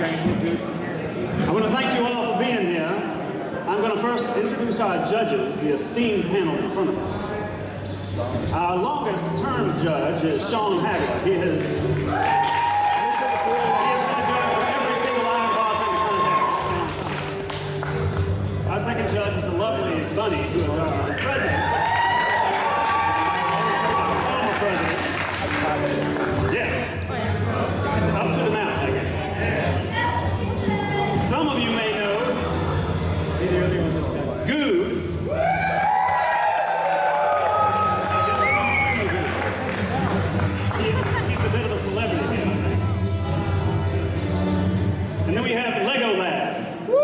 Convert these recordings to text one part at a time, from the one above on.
I want to thank you all for being here. I'm going to first introduce our judges, the esteemed panel in front of us. Our longest term judge is Sean Hagler. He has been a judge for every single Iron Bartender contest. Our second judge is the lovely Bunny, who is our president. Our former president. Yeah. Up to the mouth, I guess. Some of you may know Goo. He's a bit of a celebrity here, I think. And then we have Lego Lad. We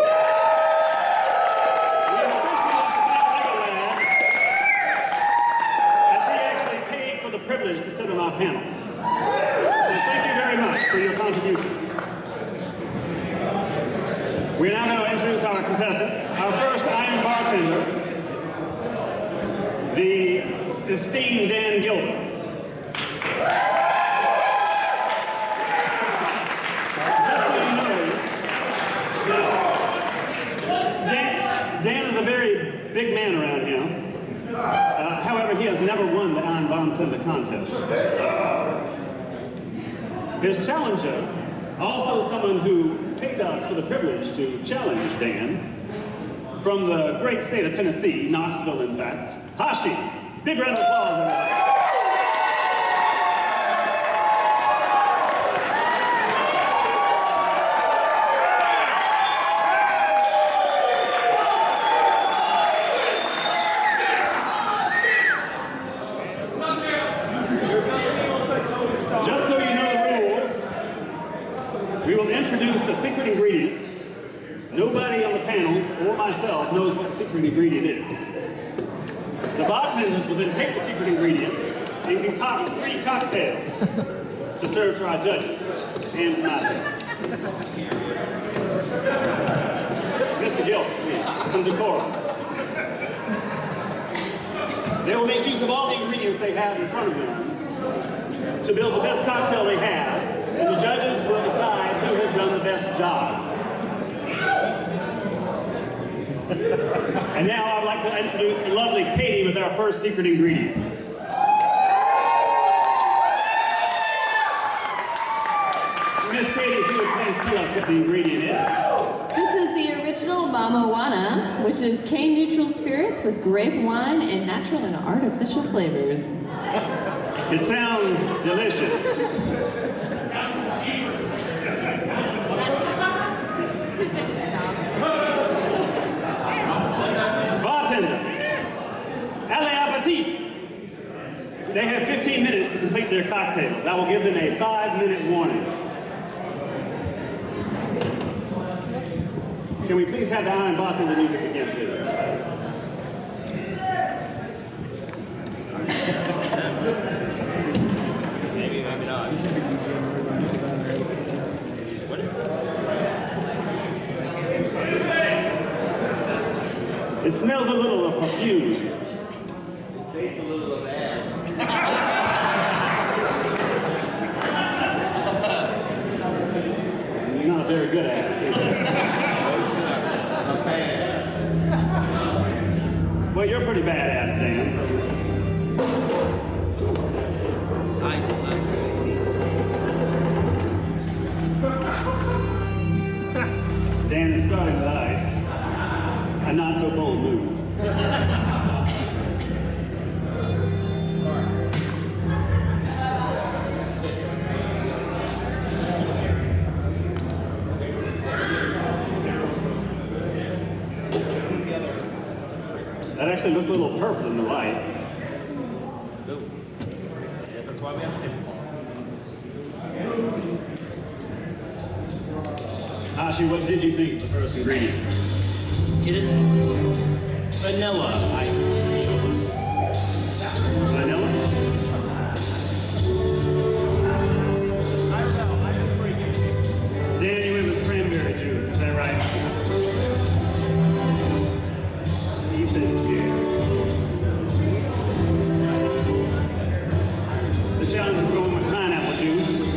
especially want to thank Lego Lad as he actually paid for the privilege to sit on our panel. So thank you very much for your contribution. We're now going to introduce our contestants. Our first Iron Bartender, the esteemed Dan Gilbert. Just so you know, Dan is a very big man around here. However, he has never won the Iron Bartender contest. His challenger, also someone who paid us for the privilege to challenge Dan, from the great state of Tennessee, Knoxville in fact, Hashi. Big round of applause, everybody. Just so you know the rules, we will introduce the secret ingredient. Nobody on the panel or myself knows what the secret ingredient is. The bartenders will then take the secret ingredient and concoct 3 cocktails to serve to our judges and to myself. Mr. Gill, please, some decorum. They will make use of all the ingredients they have in front of them to build the best cocktail they have, and the judges will decide who has done the best job. And now I would like to introduce the lovely Katie with our first secret ingredient. Miss Katie, if you would please tell us what the ingredient is. This is the original Mama Juana, which is cane neutral spirits with grape wine and natural and artificial flavors. It sounds delicious. Bartenders, allez aperitif. They have 15 minutes to complete their cocktails. I will give them a 5-minute warning. Can we please have the Iron Bartender music again, please? Maybe not. What is this? It smells a little of perfume. It tastes a little of ass. You're not a very good ass. Well, you're pretty badass, Dan. So. Nice. Dan is starting with ice. A not so bold move. That actually looks a little purple in the light. Yes, that's why we have to take Ashi, what did you think of the first ingredient? It is vanilla, I chose. Vanilla? I don't know, I feel pretty good. Dan, you went with cranberry juice, is that right? Ethan, yeah. The challenge is going with pineapple juice.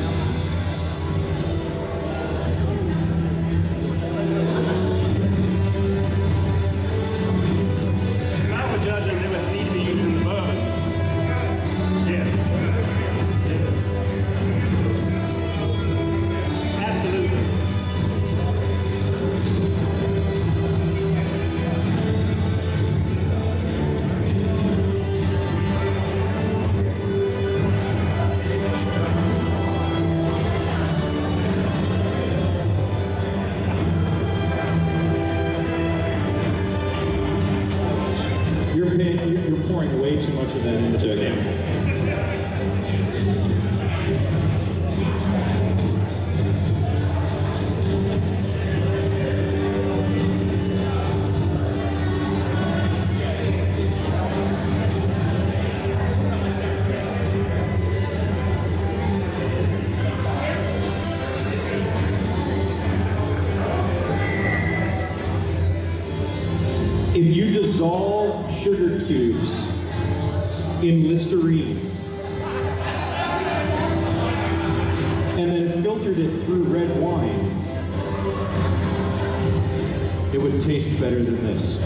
sugar cubes in Listerine and then filtered it through red wine, it would taste better than this.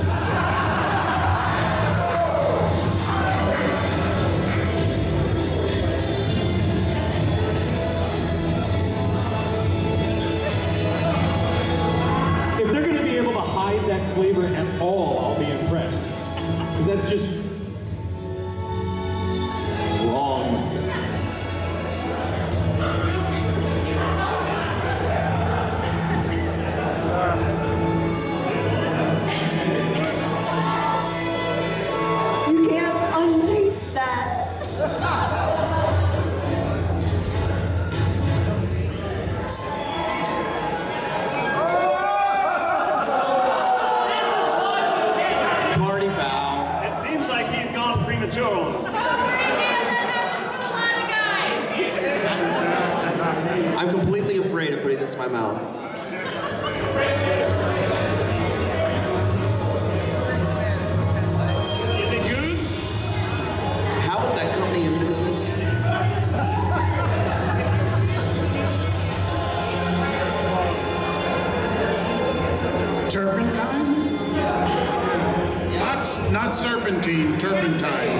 If they're going to be able to hide that flavor at all, I'll be impressed. Because that's just wrong. You can't untaste that. Party foul. It seems like he's gone premature on us. I'm completely afraid of putting this in my mouth. Is it good? How is that company in business? Turpentine? Not serpentine, turpentine.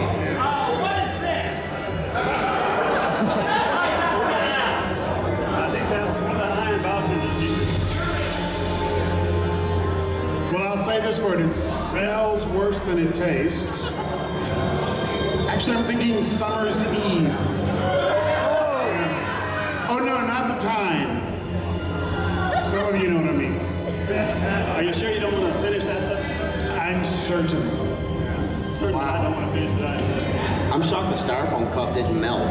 I think that's one of the Iron Bartender secrets. Well, I'll say this for it. It smells worse than it tastes. Actually, I'm thinking Summer's Eve. Oh, no, not the time. Some of you know what I mean. Are you sure you don't want to finish that subject? I'm certain. Certainly, I don't want to finish that either. I'm shocked the styrofoam cup didn't melt.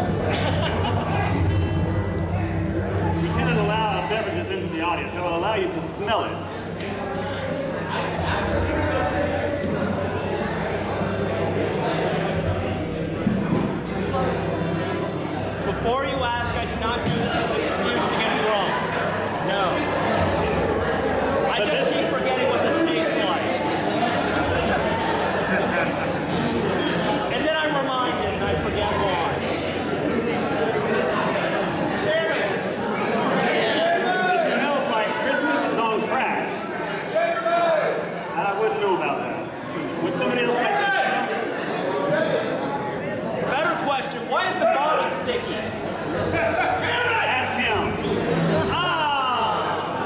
You cannot allow beverages into the audience. It will allow you to smell it. Before you ask, I do not do this as an excuse to get drunk. No. I just keep forgetting what this tastes like. And then I'm reminded and I forget why. It smells like Christmas is on crack. I wouldn't know about that. Would somebody else like that? Better question, why is the bottle sticky? Ask him. Ah!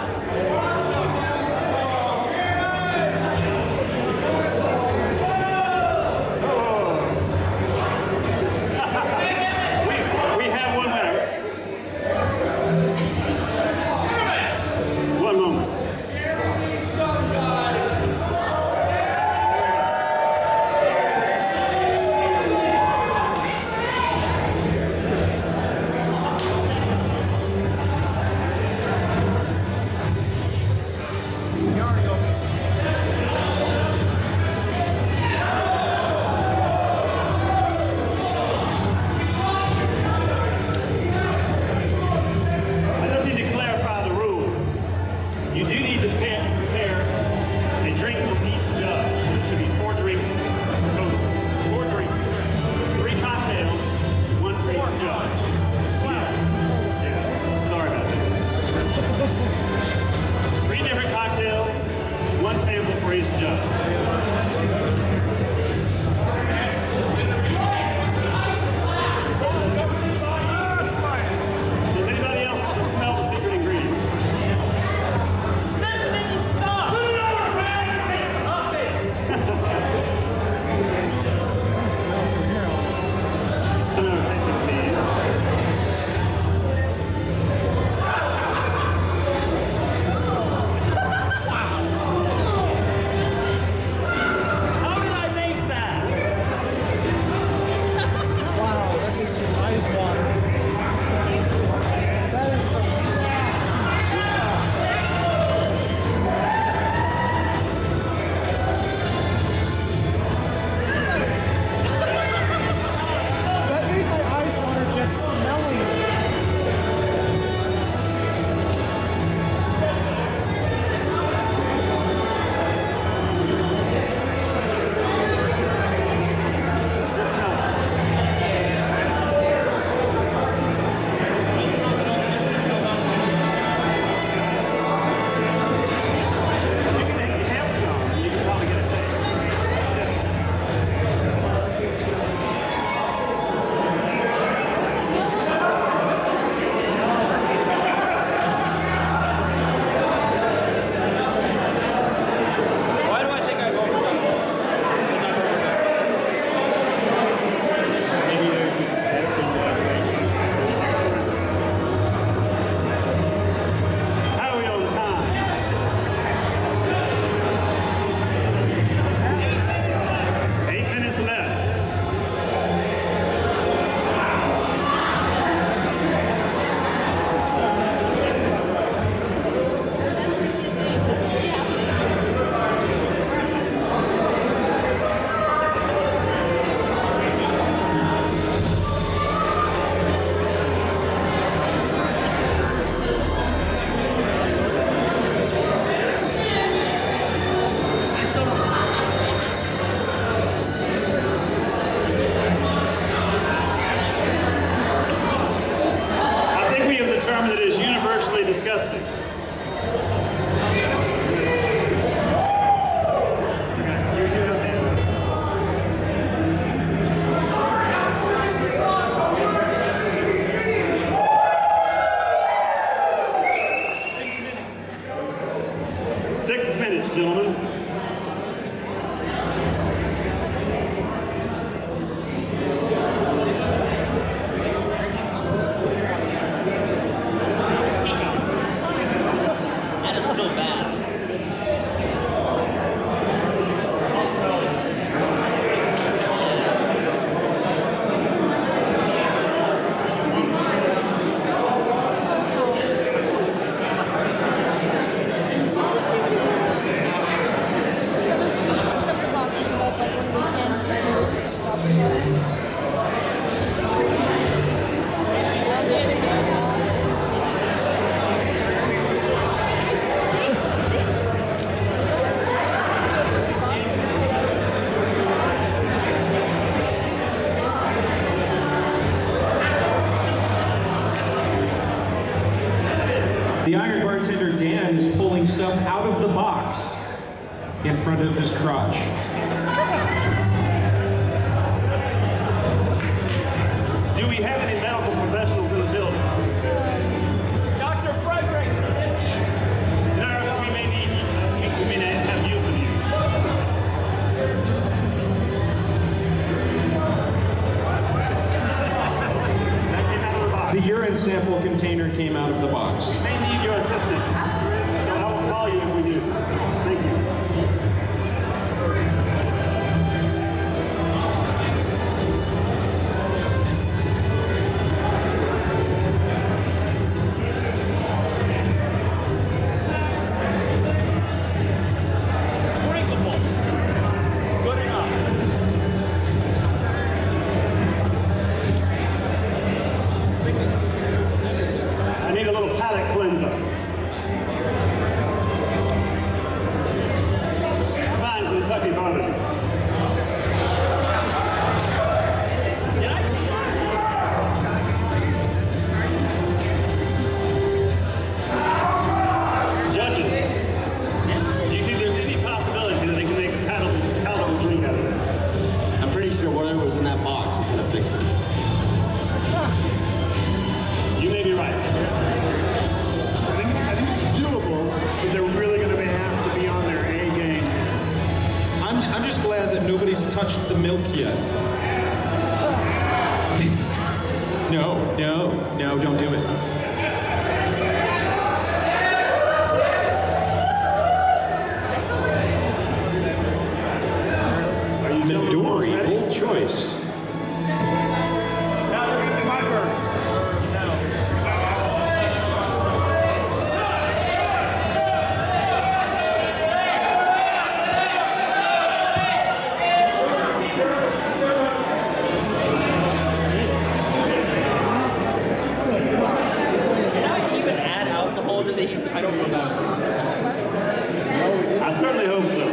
commercially disgusting. Six minutes, gentlemen. That is still bad. The Iron Bartender Dan is pulling stuff out of the box in front of his crotch. Do we have any medical professionals in the building? Dr. Frederick is in here. Nurse, we may have use of you. That came out of the box. The urine sample container came out of the box. We may need your assistance, so I will call you if we do. Thank you. Drinkable. Good enough. I need a little palate cleanser. Fine Kentucky bourbon. Judges, do you think there's any possibility that they can make a palatable drink out of this? I'm pretty sure whatever was in that box is gonna fix it. You may be right. I think it's doable, but they're really going to have to be on their A game. I'm just glad that nobody's touched the milk yet. No, don't do it. Are you gentlemen Midori, ready? bold choice. Now this is my verse. Can I even add alcohol to these? I don't remember. I certainly hope so.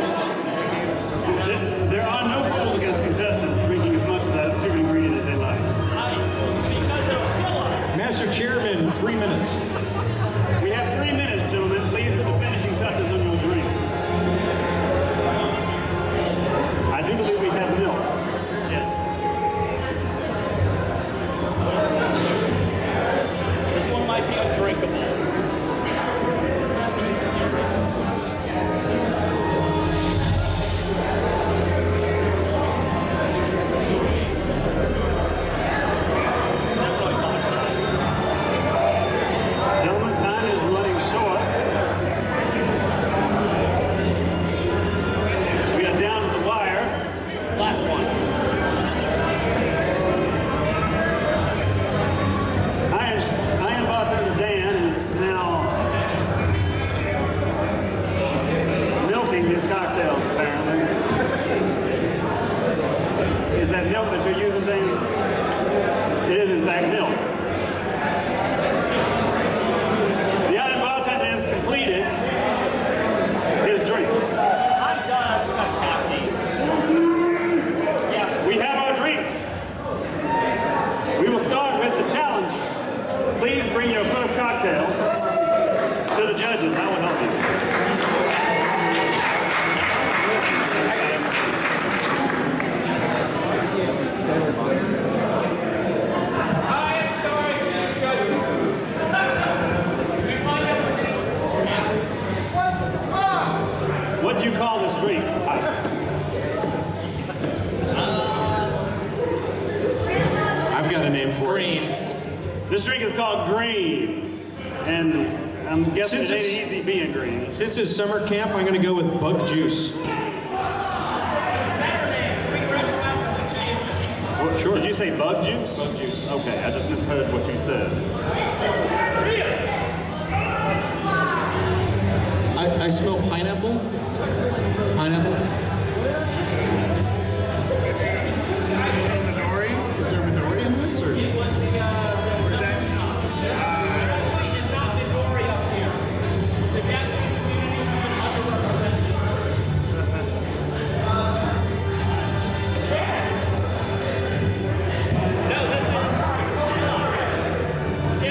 There are no rules against contestants drinking as much of that secret ingredient as they like. Because it'll kill us. Master Chairman, 3 minutes. We have 3 minutes, gentlemen. Please put the finishing touches on your drinks. I do believe we have milk. This one might be undrinkable. Definitely not. This drink is called green, and I'm guessing Since it ain't it's- easy being green. Since it's summer camp, I'm gonna go with bug juice. What, sure. Did you say bug juice? Bug juice. Okay, I just misheard what you said. I smell pineapple. Pineapple. Midori? Is there Midori in this? Or? It was the actually is not Midori up here. The Japanese community is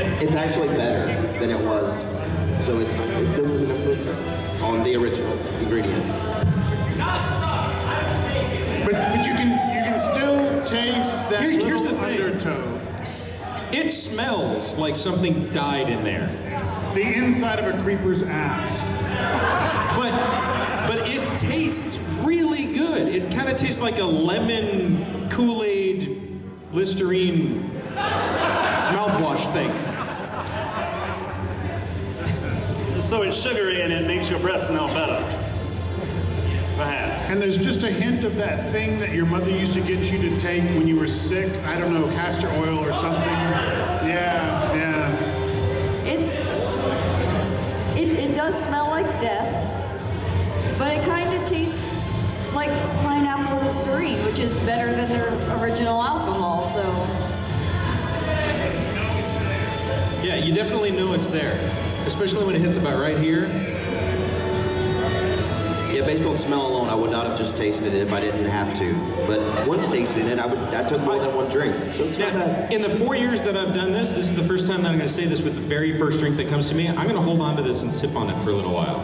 underrepresented. It's actually better than it was. So this is an improvement on the original ingredient. But you can still taste that Here's little the thing. undertow. It smells like something died in there. The inside of a creeper's ass. But it tastes really good. It kind of tastes like a lemon Kool-Aid Listerine mouthwash thing. So it's sugary and it makes your breath smell better. Perhaps. And there's just a hint of that thing that your mother used to get you to take when you were sick. I don't know, castor oil or something. Yeah. It does smell like death, but it kind of tastes like pineapple Listerine, which is better than their original alcohol. So Yeah, you definitely know it's there, especially when it hits about right here. Yeah, based on smell alone, I would not have just tasted it if I didn't have to. But once tasting it, I took more than one drink, so it's not Now, bad. in the 4 years that I've done this is the first time that I'm going to say this with the very first drink that comes to me. I'm going to hold on to this and sip on it for a little while.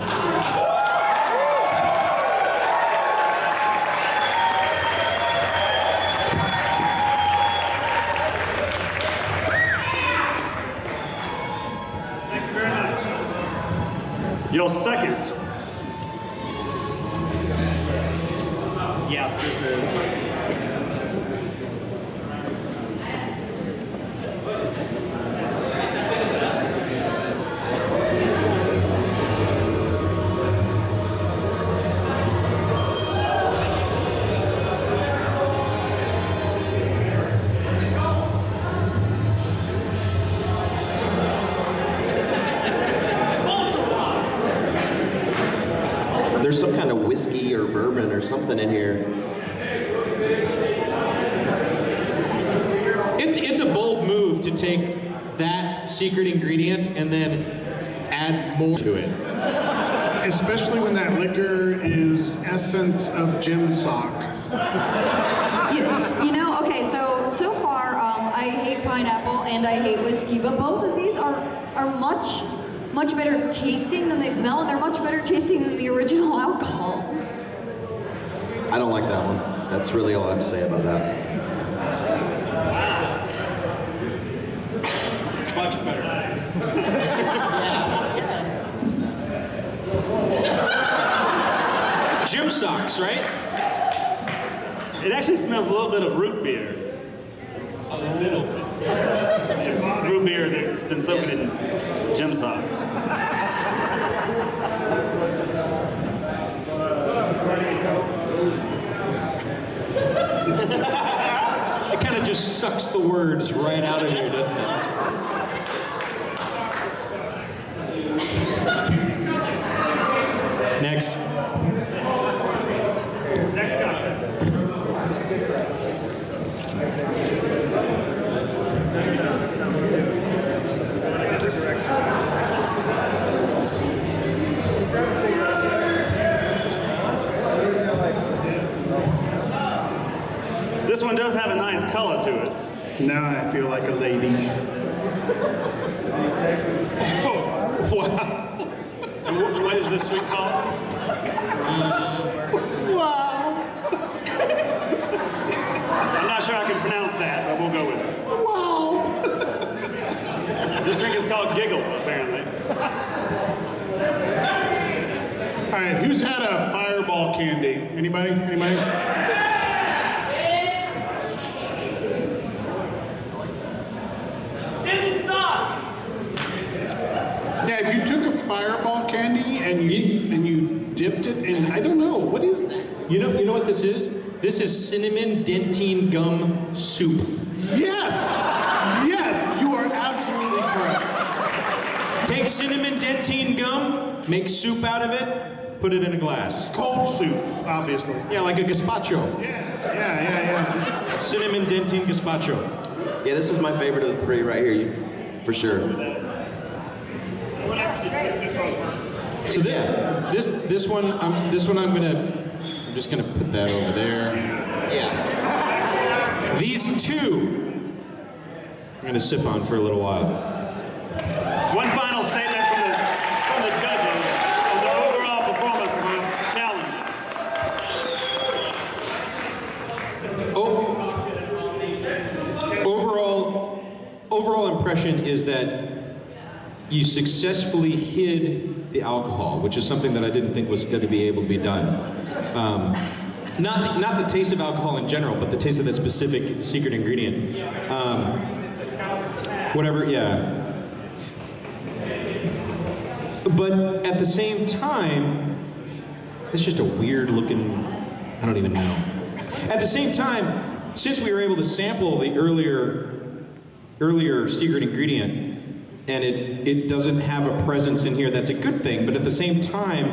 Thank you very much. Your second. Yeah, this is. There's some kind of whiskey or bourbon or something in here. It's a bold move to take that secret ingredient and then add more to it. Especially when that liquor is essence of gym sock. you know, okay. So far, I hate pineapple and I hate whiskey, but both of these are much better tasting than they smell, and they're much better tasting than the original alcohol. I don't like that one. That's really all I have to say about that. It's much better. Gym socks, right? It actually smells a little bit of root beer. A little bit. Root beer that's been soaking in gym socks. It kind of just sucks the words right out of you, doesn't it? Next. Next guy. This one does have a nice color to it. Now I feel like a lady. Wow. And what is this sweet called? Wow. I'm not sure I can pronounce that, but we'll go with it. Wow. This drink is called Giggle, apparently. All right, who's had a fireball candy? Anybody? Didn't suck. Fireball candy and you dipped it in, I don't know, what is that? You know what this is? This is cinnamon dentine gum soup. Yes! Yes, you are absolutely correct. Take cinnamon dentine gum, make soup out of it, put it in a glass. Cold soup, obviously. Yeah, like a gazpacho. Yeah. Cinnamon dentine gazpacho. Yeah, this is my favorite of the three right here, for sure. So this one I'm just gonna put that over there. Yeah. These two I'm gonna sip on for a little while. One final statement from the judges on the overall performance of our challenge. Overall impression is that you successfully hid the alcohol, which is something that I didn't think was going to be able to be done. Not the taste of alcohol in general, but the taste of that specific secret ingredient. Yeah. But at the same time, it's just a weird looking, I don't even know. At the same time, since we were able to sample the earlier secret ingredient, and it doesn't have a presence in here, that's a good thing, but at the same time,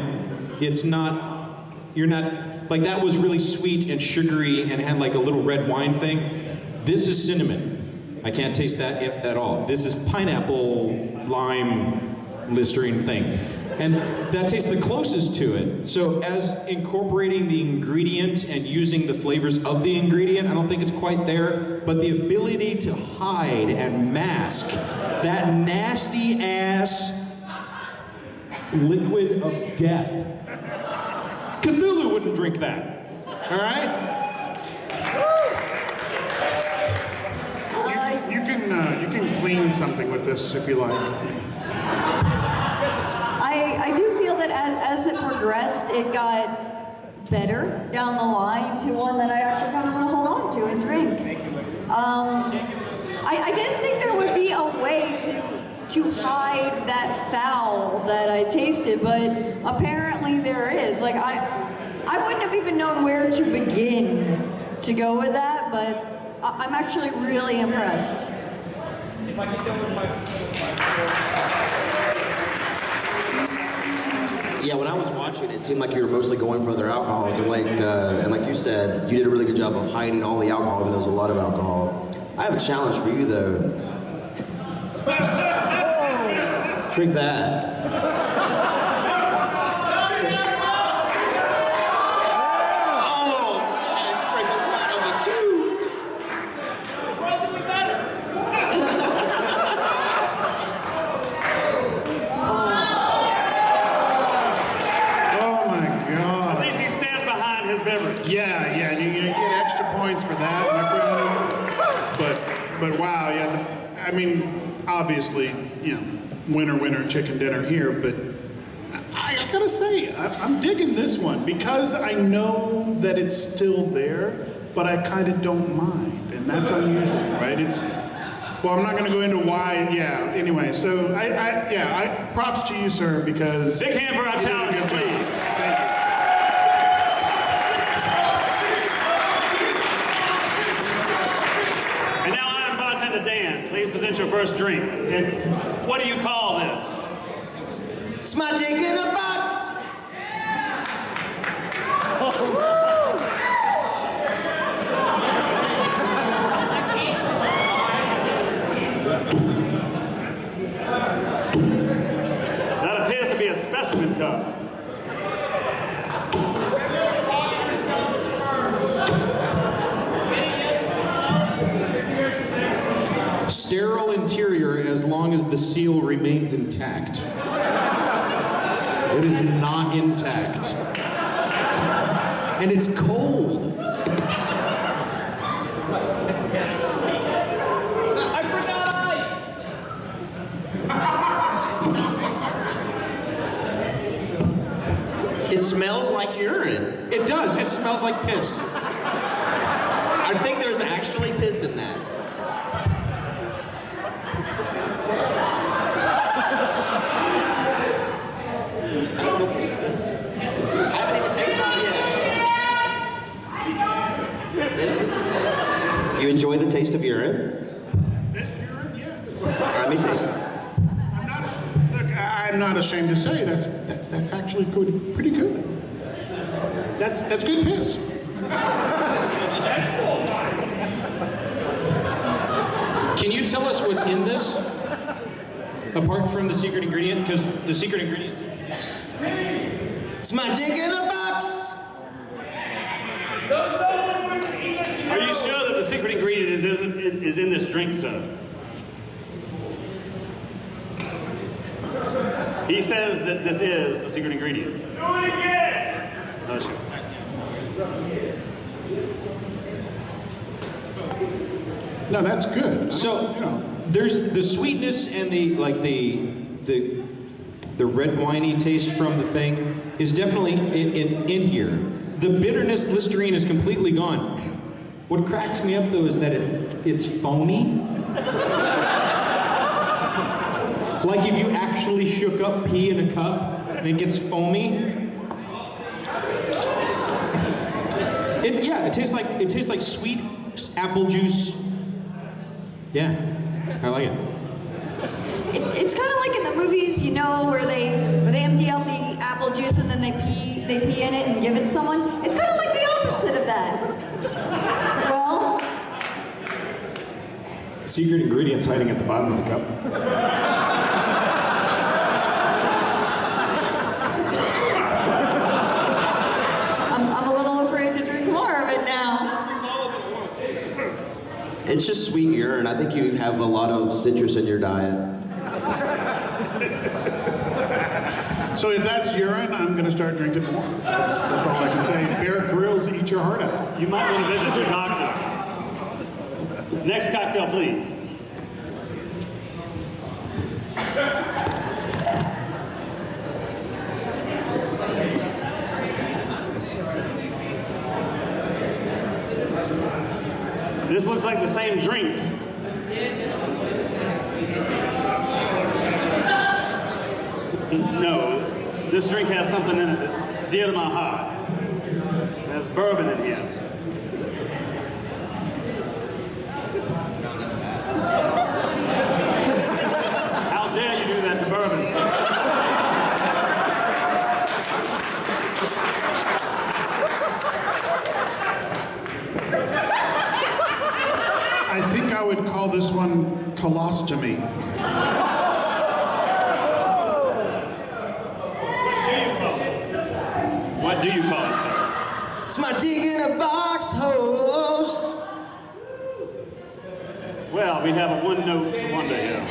you're not, like that was really sweet and sugary and had like a little red wine thing. This is cinnamon. I can't taste that at all. This is pineapple, lime, Listerine thing. And that tastes the closest to it. So as incorporating the ingredient and using the flavors of the ingredient, I don't think it's quite there, but the ability to hide and mask that nasty ass liquid of death. Cthulhu wouldn't drink that, all right? You can clean something with this if you like. I do feel that as it progressed, it got better down the line to one that I actually kind of want to hold on to and drink. I didn't think there would be a way to hide that foul that I tasted, but apparently there is. Like I wouldn't have even known where to begin to go with that, but I'm actually really impressed. If I could go with my Yeah, when I was watching, it seemed like you were mostly going for other alcohols, and like you said, you did a really good job of hiding all the alcohol, and there was a lot of alcohol. I have a challenge for you, though. Drink that. Oh, I drank a lot of it too. Yeah, you get extra points for that, my friend. But wow, yeah. I mean, obviously, winner, chicken dinner here. But I gotta say, I'm digging this one because I know that it's still there, but I kind of don't mind, and that's unusual, right? Well, I'm not gonna go into why. Yeah. Anyway, so I props to you, sir, because big hand for our challenge, please. Thank you. Please present your first drink. And what do you call this? It's my dick in a box. That appears to be a specimen cup. Sterile interior as long as the seal remains intact. It is not intact. And it's cold. I forgot ice! It smells like urine. It does. It smells like piss. I think there's actually piss in that. me too. I'm not ashamed to say that's actually pretty good. That's good piss. Can you tell us what's in this? Apart from the secret ingredient? Because the secret ingredient... It's my dick in a box. Are you sure that the secret ingredient is in this drink, sir? He says that this is the secret ingredient. Do it again! No, sure. No, that's good. So, there's the sweetness and the red winey taste from the thing is definitely in here. The bitterness, Listerine, is completely gone. What cracks me up though is that it's foamy. Like if you actually shook up pee in a cup and it gets foamy. It tastes like sweet apple juice. Yeah, I like it. It's kind of like in the movies, you know, where they empty out the apple juice and then they pee in it and give it to someone. It's kind of like the opposite of that. Well, Secret ingredients hiding at the bottom of the cup. I'm a little afraid to drink more of it now. It's just sweet urine. I think you have a lot of citrus in your diet. So if that's urine, I'm going to start drinking more. That's all I can say. Bear Grylls, eat your heart out. You might want to visit your doctor. Next cocktail, please. This looks like the same drink. No, this drink has something in it that's dear to my heart. There's bourbon in here. How dare you do that to bourbon, sir? I think I would call this one colostomy. What do you call it, sir? It's my dick in a box, host. Well, we have a one-note wonder here.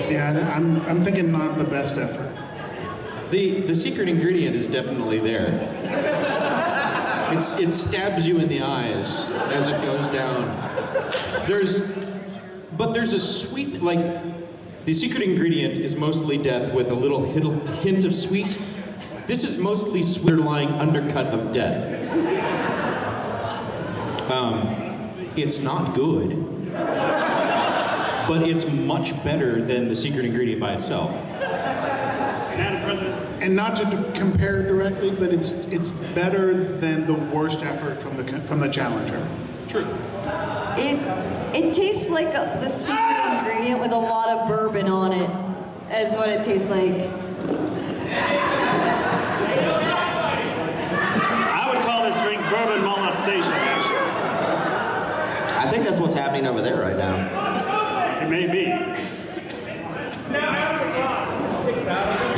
Yeah, I'm thinking not the best effort. The secret ingredient is definitely there. It stabs you in the eyes as it goes down. There's a sweet, like, the secret ingredient is mostly death with a little hint of sweet. This is mostly sweet underlying undercut of death. It's not good, but it's much better than the secret ingredient by itself. Madam President, And not to compare directly, but it's better than the worst effort from the challenger. True. It tastes like the secret ingredient with a lot of bourbon on it, is what it tastes like. I would call this drink bourbon molestation, actually. I think that's what's happening over there right now. It may be.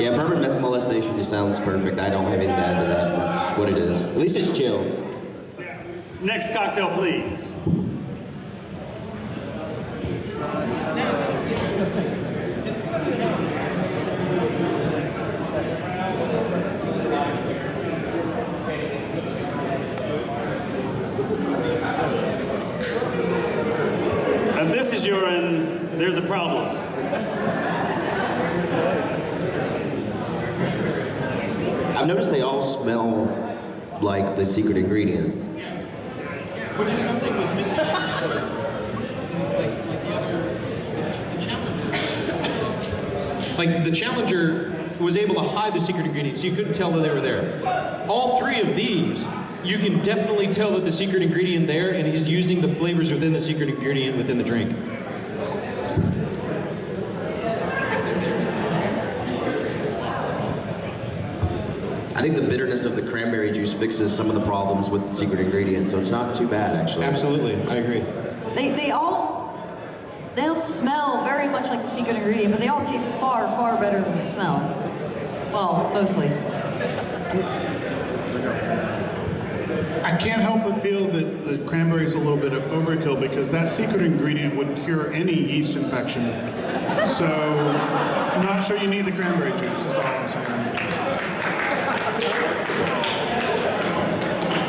Yeah, bourbon molestation just sounds perfect. I don't have anything to add to that. That's what it is. At least it's chill. Next cocktail, please. If this is urine, there's a problem. I've noticed they all smell like the secret ingredient. Which is something was missing. Like the challenger was able to hide the secret ingredient, so you couldn't tell that they were there. All three of these you can definitely tell that the secret ingredient there, and he's using the flavors within the secret ingredient within the drink. I think the bitterness of the cranberry juice fixes some of the problems with the secret ingredient, so it's not too bad, actually. Absolutely, I agree. They all smell very much like the secret ingredient, but they all taste far, far better than they smell. Well, mostly. I can't help but feel that the cranberry is a little bit of overkill because that secret ingredient would cure any yeast infection. So, I'm not sure you need the cranberry juice, is all I'm saying.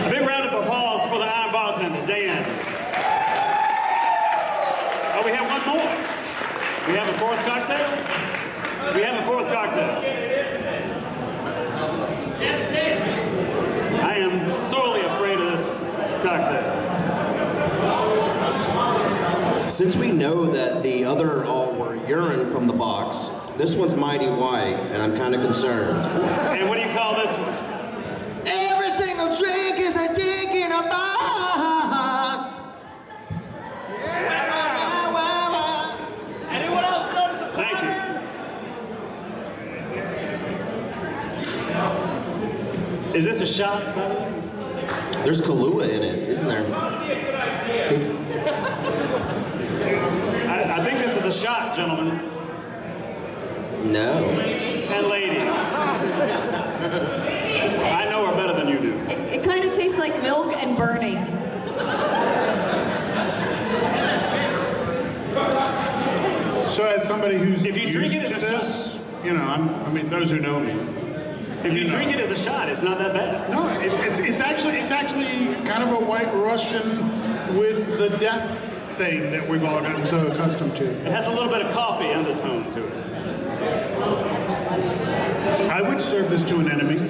A big round of applause for the Iron Bartender, Dan. Oh, we have one more. We have a fourth cocktail? We have a fourth cocktail. I am sorely afraid of this cocktail. Since we know that the other all were urine from the box, this one's mighty white, and I'm kind of concerned. And what do you call this one? Every single drink is a dick in a box. Anyone else notice a Thank you. pattern? Is this a shot, by the way? There's Kahlua in it, isn't there? Tastes- I think this is a shot, gentlemen No. and ladies. I know her better than you do. It kind of tastes like milk and burning. So as somebody who's If you drink it used as to a this, you know, I mean, those who know me. If you drink it as a shot, it's not that bad. No, it's actually kind of a White Russian with the death thing that we've all gotten so accustomed to. It has a little bit of coffee undertone to it. I would serve this to an enemy.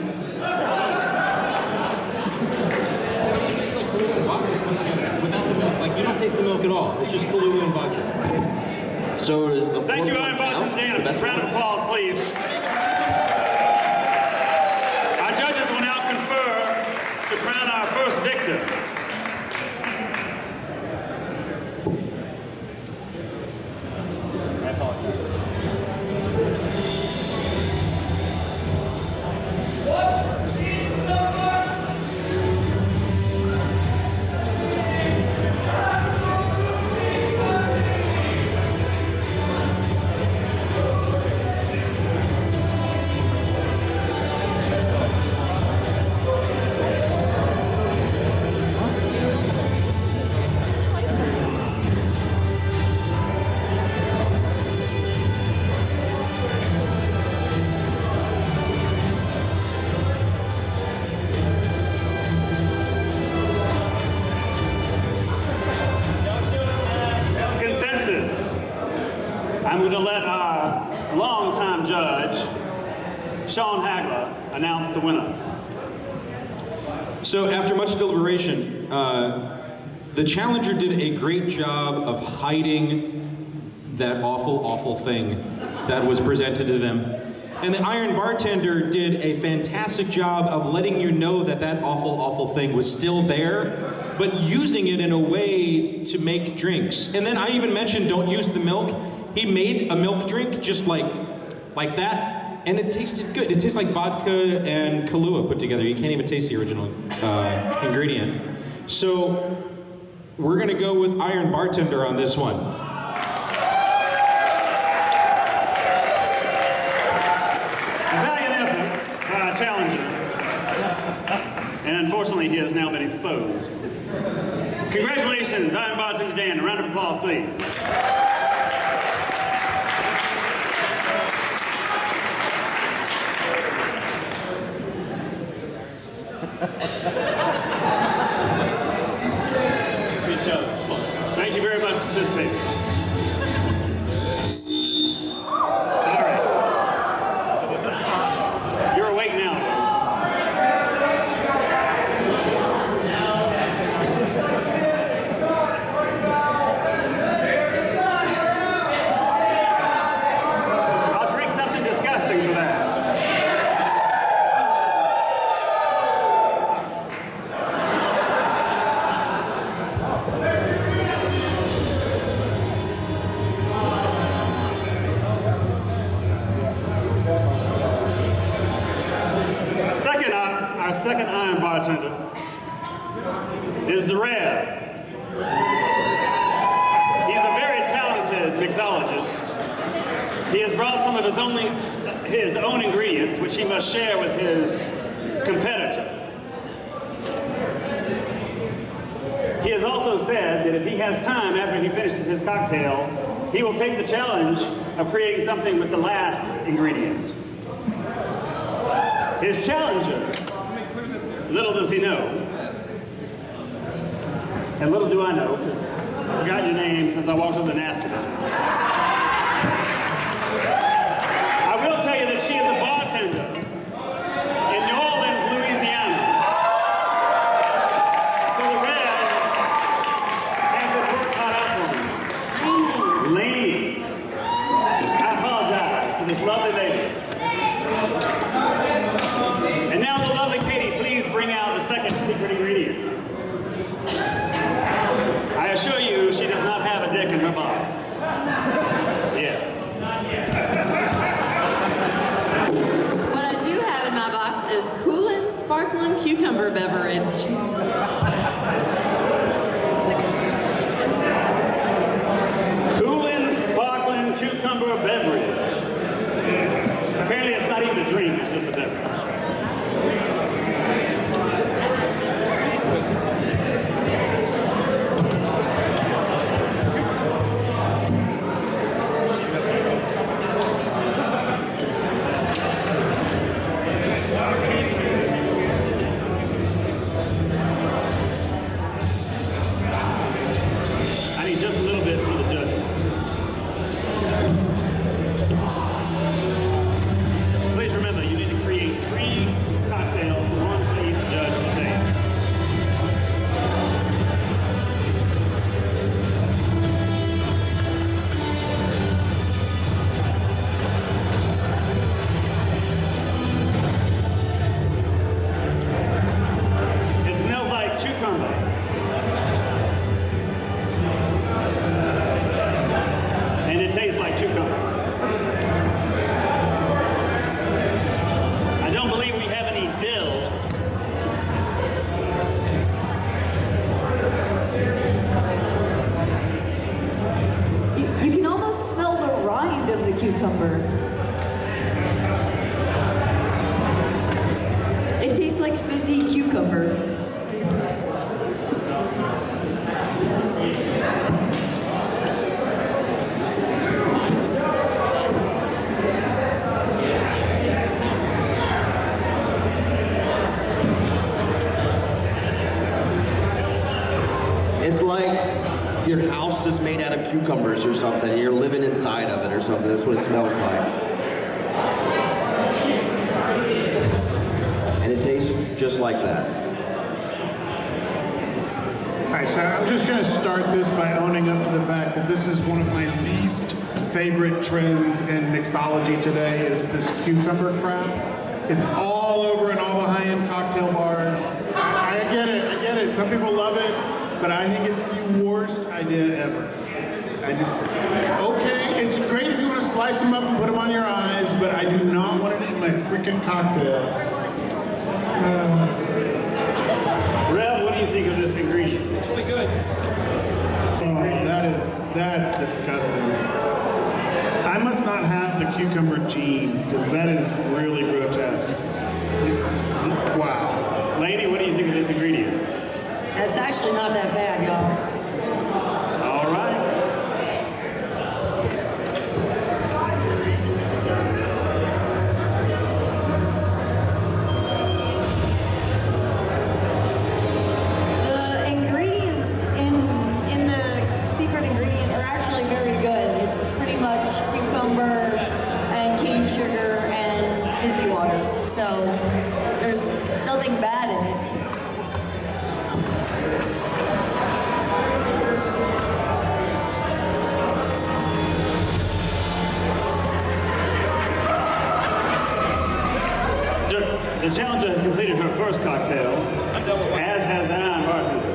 Without the milk, like you don't taste the milk at all. It's just Kahlua and vodka. So is the Thank you, fourth Iron one Bartender count? Dan. Is the best Round of one? applause, please. Our judges will now confer to crown our first victor. Consensus. I'm going to let our longtime judge, Sean Hagler, announce the winner. So after much deliberation, the challenger did a great job of hiding that awful, awful thing that was presented to them. And the Iron Bartender did a fantastic job of letting you know that that awful, awful thing was still there, but using it in a way to make drinks. And then I even mentioned don't use the milk. He made a milk drink just like that, and it tasted good. It tastes like vodka and Kahlua put together. You can't even taste the original ingredient. So we're gonna go with Iron Bartender on this one. A valiant effort by our challenger. And unfortunately, he has now been exposed. Congratulations, Iron Bartender Dan. A round of applause, please. Good job, it's fun. Thank you very much for participating. All right. You're awake now. I'll drink something disgusting for that. Iron Bartender is the Rev. He's a very talented mixologist. He has brought some of his own ingredients, which he must share with his competitor. He has also said that if he has time after he finishes his cocktail, he will take the challenge of creating something with the last ingredient. His challenger, little does he know, and little do I know, because I forgot your name since I walked through the nastiness. I will tell you that she is a bartender in New Orleans, Louisiana. So the Rev has his work cut out for him. Lane. I apologize to this lovely lady. And now the lovely Katie, please bring out the second secret ingredient. I assure you, she does not have a dick in her box. Yeah. What I do have in my box is Coolin' Sparkling Cucumber Beverage. Coolin' Sparkling Cucumber Beverage. Apparently it's not even a drink, it's just a beverage. I need just a little bit for the judges. Please remember, you need to create 3 cocktails, 1 for each judge to taste. It smells like cucumber. And it tastes like cucumber. I don't believe we have any dill. You can almost smell the rind of the cucumber. It tastes like fizzy cucumber. It's like your house is made out of cucumbers or something. You're living inside of it or something. That's what it smells like. And it tastes just like that. All right, so I'm just going to start this by owning up to the fact that this is one of my least favorite trends in mixology today is this cucumber crap. It's all over in all the high-end cocktail bars. I get it. Some people love it, but I think it's the worst idea ever. Okay, it's great if you want to slice them up and put them on your eyes, but I do not want it in my freaking cocktail. Rev, what do you think of this ingredient? It's really good. That's disgusting. I must not have the cucumber gene, because that is really grotesque. Wow. Lady, what do you think of this ingredient? It's actually not that bad, y'all. All right. The ingredients in the secret ingredient are actually very good. It's pretty much cucumber and cane sugar and fizzy water. So there's nothing bad in it. The challenger has completed her first cocktail, as has the Iron Bartender.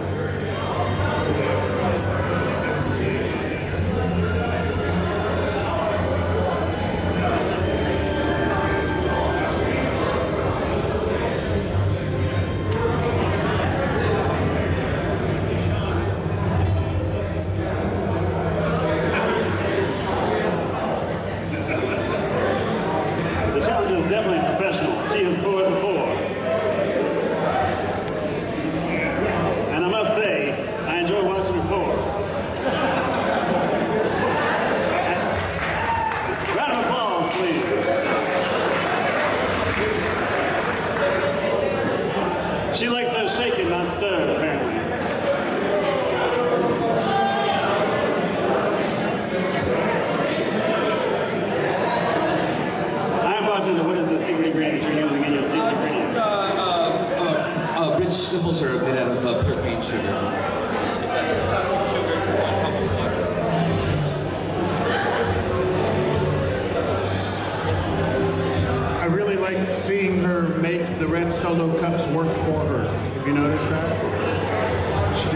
make the red Solo cups work for her. Have you noticed that?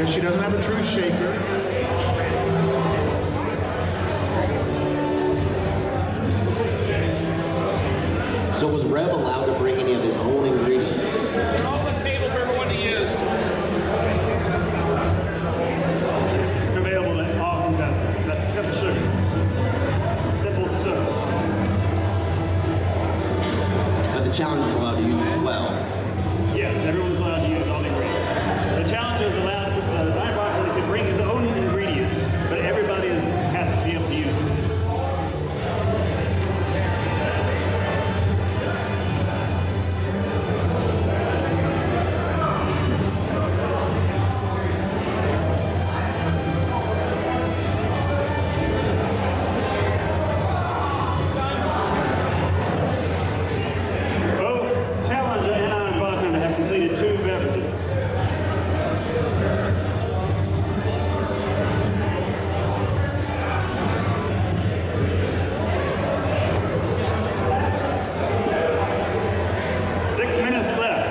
She doesn't have a true shaker. So was Rev allowed to bring any of his own ingredients? They're all on the table for everyone to use. It's available at all contestants. That's simple sugar. Simple sugar. But the challenge is allowed to use it as well. Yes, everyone's allowed to use all the ingredients. The challenge is allowed to, the Iron Bartender can bring his own ingredients, but everybody has to be able to use it. Both Challenger and Iron Bartender have completed 2 beverages. Six minutes left.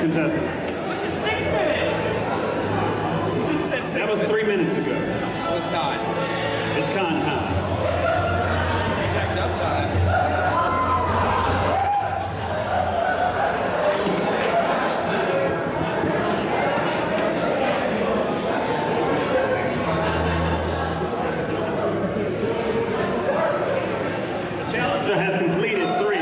Contestants. Which is 6 minutes. You said 6 That was minutes. 3 minutes ago. No, it's not. It's con time. Jacked up time. The challenger has completed 3.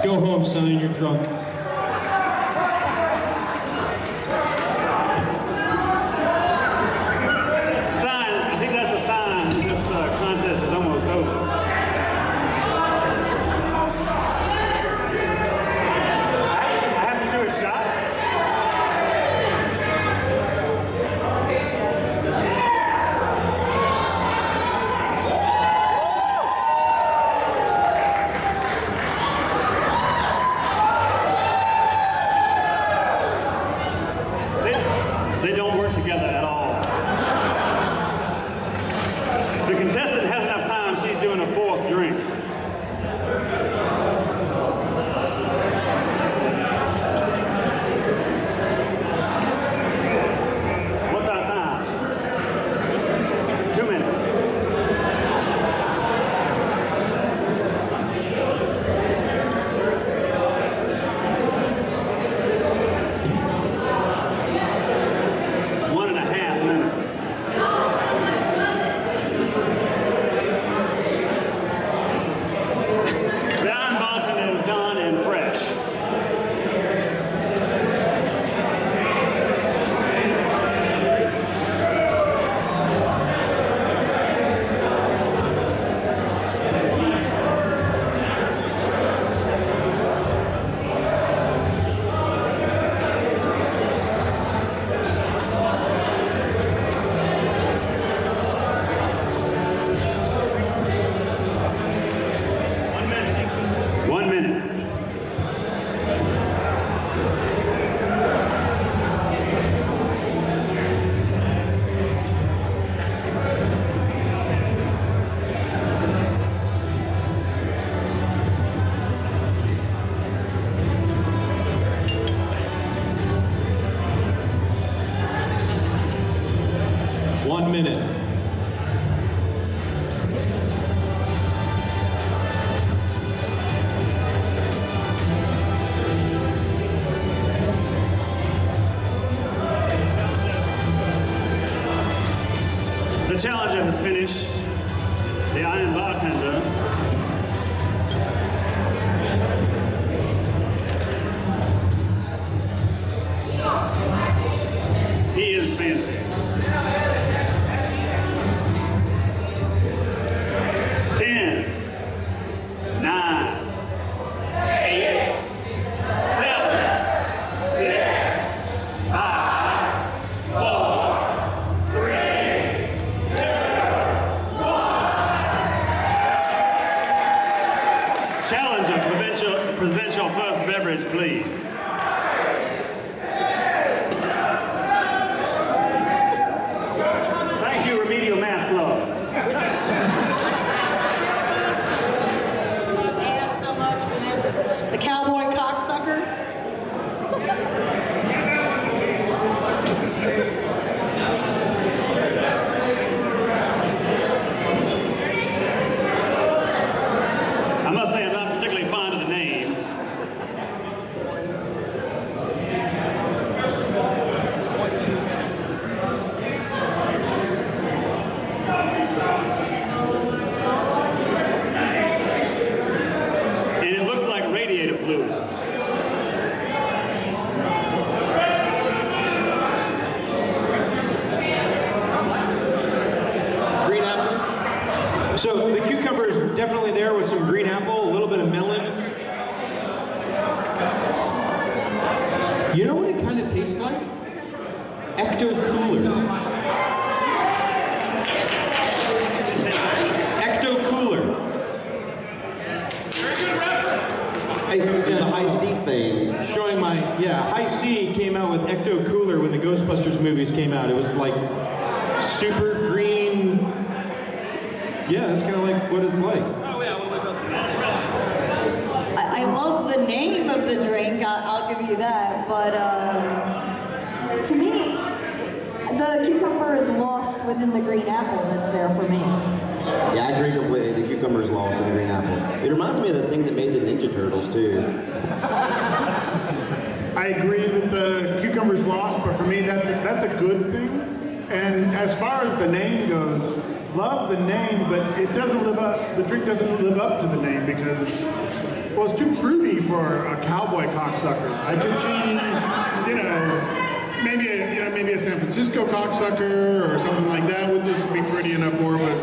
Go home, son, you're drunk. Sign, I think that's a sign that this contest is almost over. I have to do a shot. challenger has finished. The Iron Bartender. He is fancy. 10, 9, 8, 7, 6, 5, 4, 3, 2, 1. Challenger, present your first beverage, please. Thank you, Remedial Math Club. The cowboy cocksucker. I must say I'm not particularly fond of the name. And it looks like radiator fluid. Green apple. So the cucumber is definitely there with some green apple, a little bit of melon. You know what it kind of tastes like? Ecto-cooler. Ecto-cooler. Hey, there's a high C thing. Showing my, High C came out with Ecto-cooler when the Ghostbusters movies came out. It was like super green. Yeah, that's kind of like what it's like. I love the name of the drink, I'll give you that, but to me, the cucumber is lost within the green apple that's there for me. Yeah, I agree completely. The cucumber is lost in the green apple. It reminds me of the thing that made the Ninja Turtles, too. I agree that the cucumber's lost, but for me, that's a good thing. And as far as the name goes, love the name, but it doesn't live up. The drink doesn't live up to the name because, well, it's too fruity for a cowboy cocksucker. I could see, maybe a San Francisco cocksucker or something like that would just be pretty enough for, but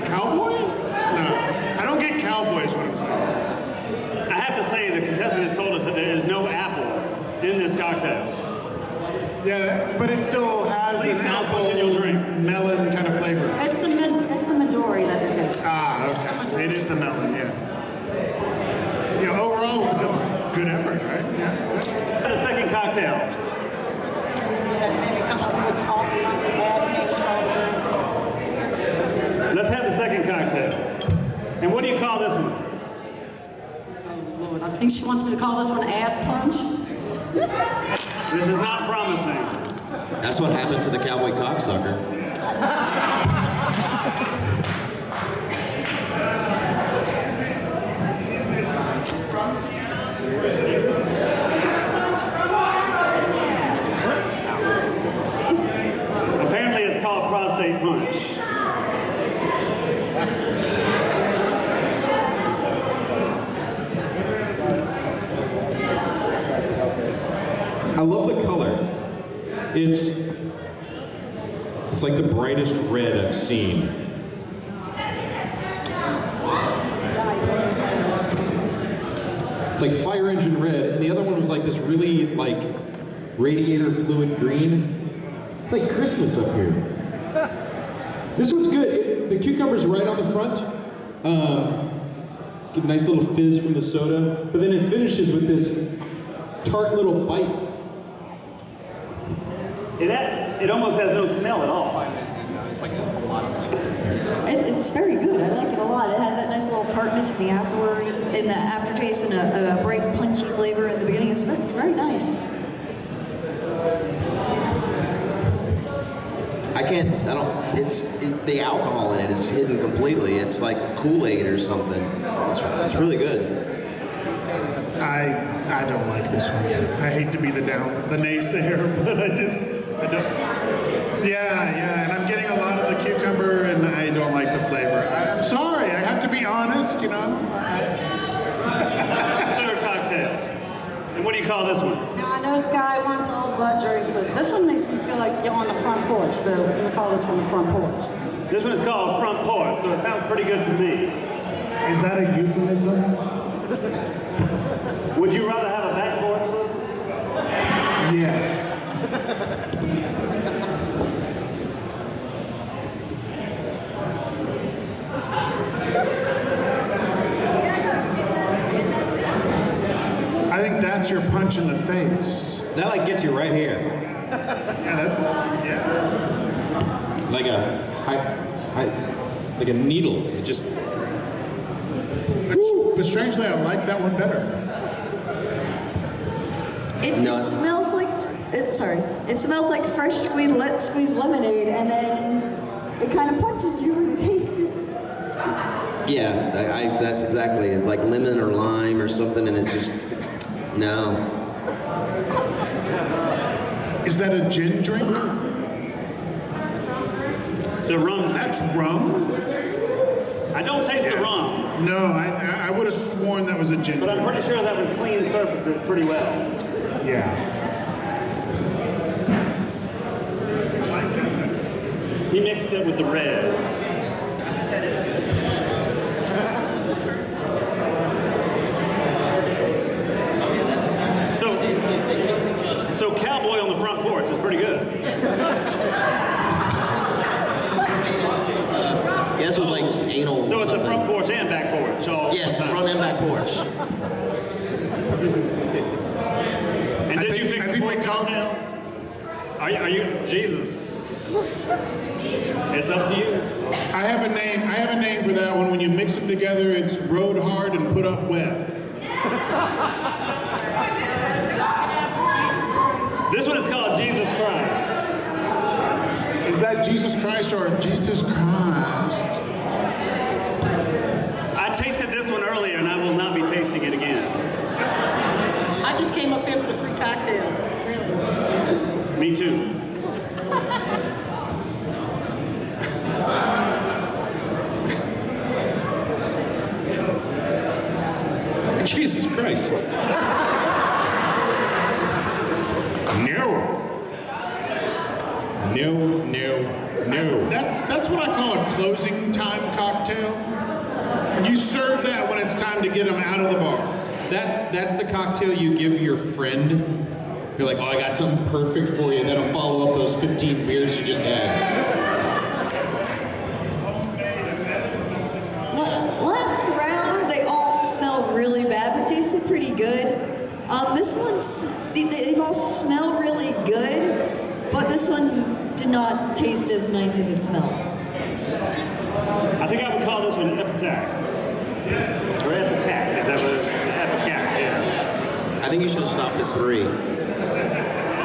cowboy? No, I don't get cowboy is what I'm saying. I have to say the contestant has told us that there is no apple in this cocktail. Yeah, but it still has Please an tell us what's apple in your drink. melon kind of flavor. It's the majority that it tastes. Okay. It is the melon, yeah. Overall, good effort, right? Yeah. The second cocktail. Let's have the second cocktail. And what do you call this one? Lord, I think she wants me to call this one ass punch. This is not promising. That's what happened to the cowboy cocksucker. Apparently it's called prostate punch. I love the color. It's like the brightest red I've seen. It's like fire engine red, and the other one was like this really like radiator fluid green. It's like Christmas up here. This one's good. The cucumber's right on the front. Give a nice little fizz from the soda, but then it finishes with this tart little bite. It almost has no smell at all. It's very good. I like it a lot. It has that nice little tartness in the aftertaste, and a bright punchy flavor in the beginning. It's very nice. The alcohol in it is hidden completely. It's like Kool-Aid or something. It's really good. I don't like this one. I hate to be the naysayer, but Yeah, and I'm getting a lot of the cucumber, and I don't like the flavor. I'm sorry, I have to be honest, you know. Third cocktail. And what do you call this one? Now, I know Sky wants all butt drinks, but this one makes me feel like you're on the front porch, so I'm going to call this one the front porch. This one is called front porch, so it sounds pretty good to me. Is that a euphemism? Would you rather have a back porch, sir? Yes. I think that's your punch in the face. That like gets you right here. Yeah. Like a like a needle. It just. But strangely, I like that one better. It smells like, it smells like fresh squeezed lemonade, and then it kind of punches you when you taste it. Yeah, that's exactly it. Like lemon or lime or something, and it's just, no. Is that a gin drink? It's a rum drink. That's rum? I don't taste the rum. No, I would have sworn that was a gin But I'm drink. pretty sure that would clean surfaces pretty well. Yeah. He mixed it with the red. So cowboy on the front porch is pretty good. Yeah, this was like anal. So it's the something. front porch and back porch. All Yes, front and back porch. And did you fix I the think we fourth called- cocktail? Are you Jesus? It's up to you. I have a name for that one. When you mix them together, it's rode hard and put up wet. This one is called Jesus Christ. Is that Jesus Christ or Jesus Christ? I tasted this one earlier and I will not be tasting it again. I just came up here for the free cocktails. Really. Me too. Jesus Christ. No. That's what I call a closing time cocktail. You serve that when it's time to get them out of the bar. That's the cocktail you give your friend. You're like, oh, I got something perfect for you. That'll follow up those 15 beers you just had. Last round, they all smelled really bad, but tasted pretty good. This one's, they all smell really good, but this one did not taste as nice as it smelled. I think I would call this one Epitac. Or Epicac. Is that what Epicac, yeah. I think you should have stopped at 3.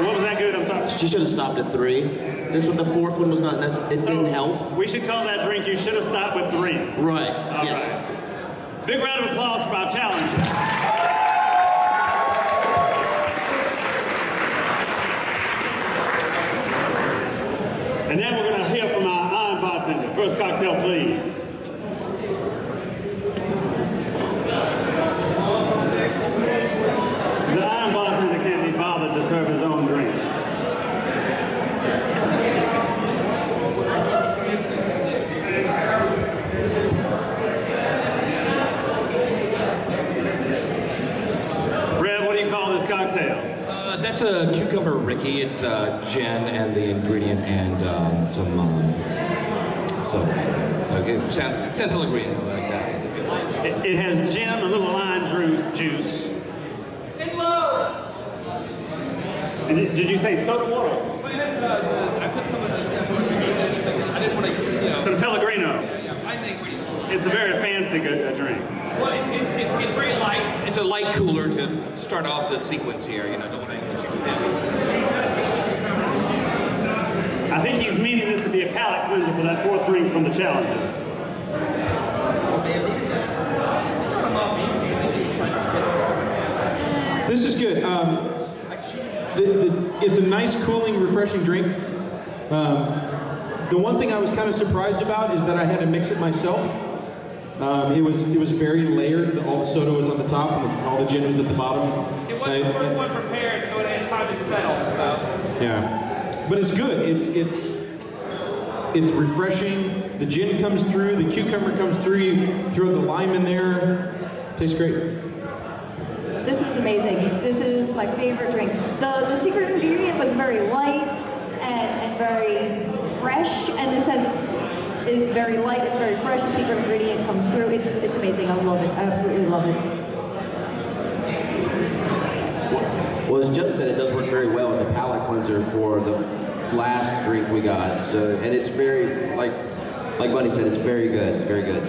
What was that good? I'm sorry. She should have stopped at 3. This one, the fourth one was not necessary. It didn't help. We should call that drink, you should have stopped with 3. Right. All yes. right. Big round of applause for our challenger. And then we're going to hear from our Iron Bartender. First cocktail, please. The Iron Bartender can't be bothered to serve his own drinks. Rev, what do you call this cocktail? That's a cucumber Ricky. It's gin and the ingredient and some San Pellegrino like that. It has gin, a little lime juice. Did you say soda water? Well, it has, I put some of the San Pellegrino. I just want to, Some Pellegrino. I think It's a very fancy good drink. well, it's very light. It's a light cooler to start off the sequence here. Don't want to get you heavy. I think he's meaning this to be a palate cleanser for that fourth drink from the challenger. This is good. It's a nice, cooling, refreshing drink. The one thing I was kind of surprised about is that I had to mix it myself. It was very layered. All the soda was on the top, and all the gin was at the bottom. It was the first one prepared, so it had time to settle. So. Yeah, but it's good. It's refreshing. The gin comes through. The cucumber comes through. You throw the lime in there. Tastes great. This is amazing. This is my favorite drink. The secret ingredient was very light and very fresh, and this is very light, it's very fresh, the secret ingredient comes through. It's amazing. I love it. I absolutely love it. Well, as Judd said, it does work very well as a palate cleanser for the last drink we got. So, and it's very, like Bunny said, it's very good. It's very good.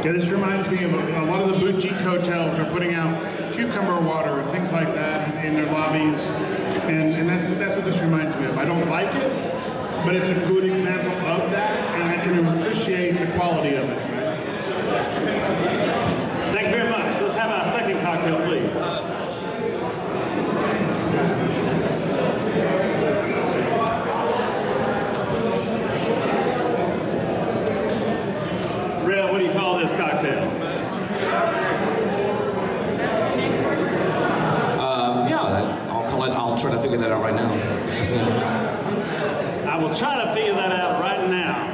Yeah, this reminds me of a lot of the boutique hotels are putting out cucumber water and things like that in their lobbies, and that's what this reminds me of. I don't like it, but it's a good example of that, and I can appreciate the quality of it. Thank you very much. Let's have our second cocktail, please. Red, what do you call this cocktail? I'll try to figure that out right now. I will try to figure that out right now.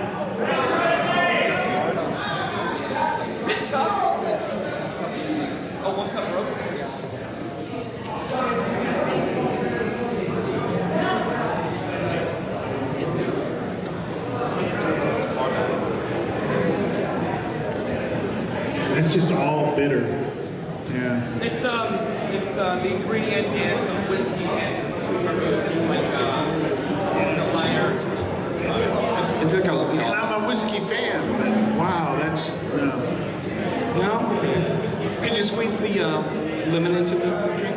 Spit cup? Oh, 1 cup rope? It's just all bitter. Yeah. It's the ingredient is some whiskey and some sweetener, things like lighters. It's like And I'm a whiskey fan, but wow, that's no. Could you squeeze the lemon into the drink?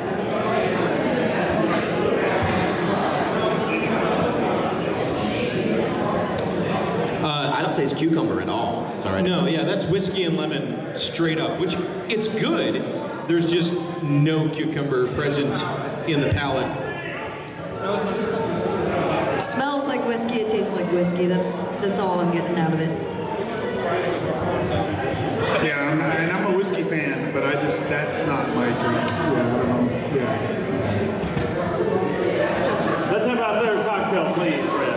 I don't taste cucumber at all. Sorry. No, yeah, that's whiskey and lemon straight up, which it's good. There's just no cucumber present in the palate. It smells like whiskey, it tastes like whiskey. That's all I'm getting out of it. yeah. I'm a whiskey fan, but that's not my drink. Yeah, I don't know. Yeah. Let's have our third cocktail, please, Red.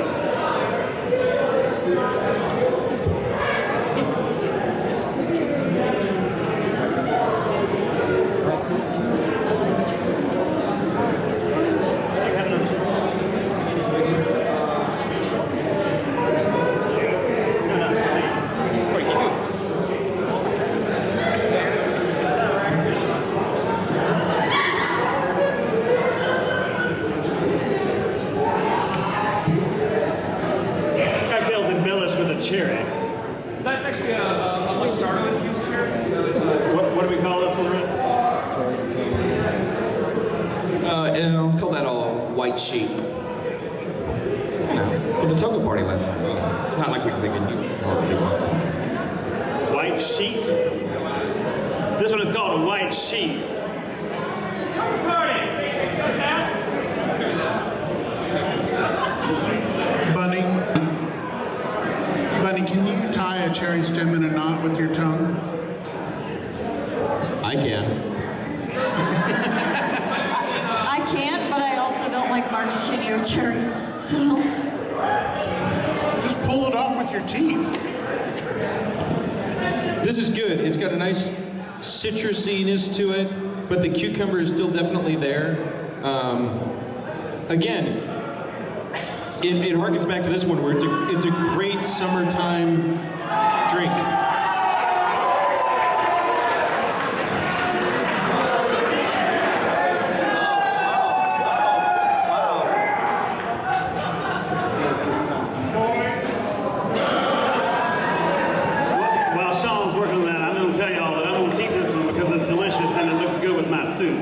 Cherry. That's actually a like starter infused cherry. So it's What do we call this one, Red? and I'll call that a white sheet. For the toga party last night. Not like we were thinking you. White sheet. This one is called a white sheet. Toga party! Bunny, can you tie a cherry stem in a knot with your tongue? I can. I can't, but I also don't like maraschino cherries, so. Just pull it off with your teeth. This is good. It's got a nice citrusiness to it, but the cucumber is still definitely there. Again, it harkens back to this one where it's a great summertime drink. While Sean's working on that, I'm going to tell y'all that I'm going to keep this one because it's delicious and it looks good with my soup.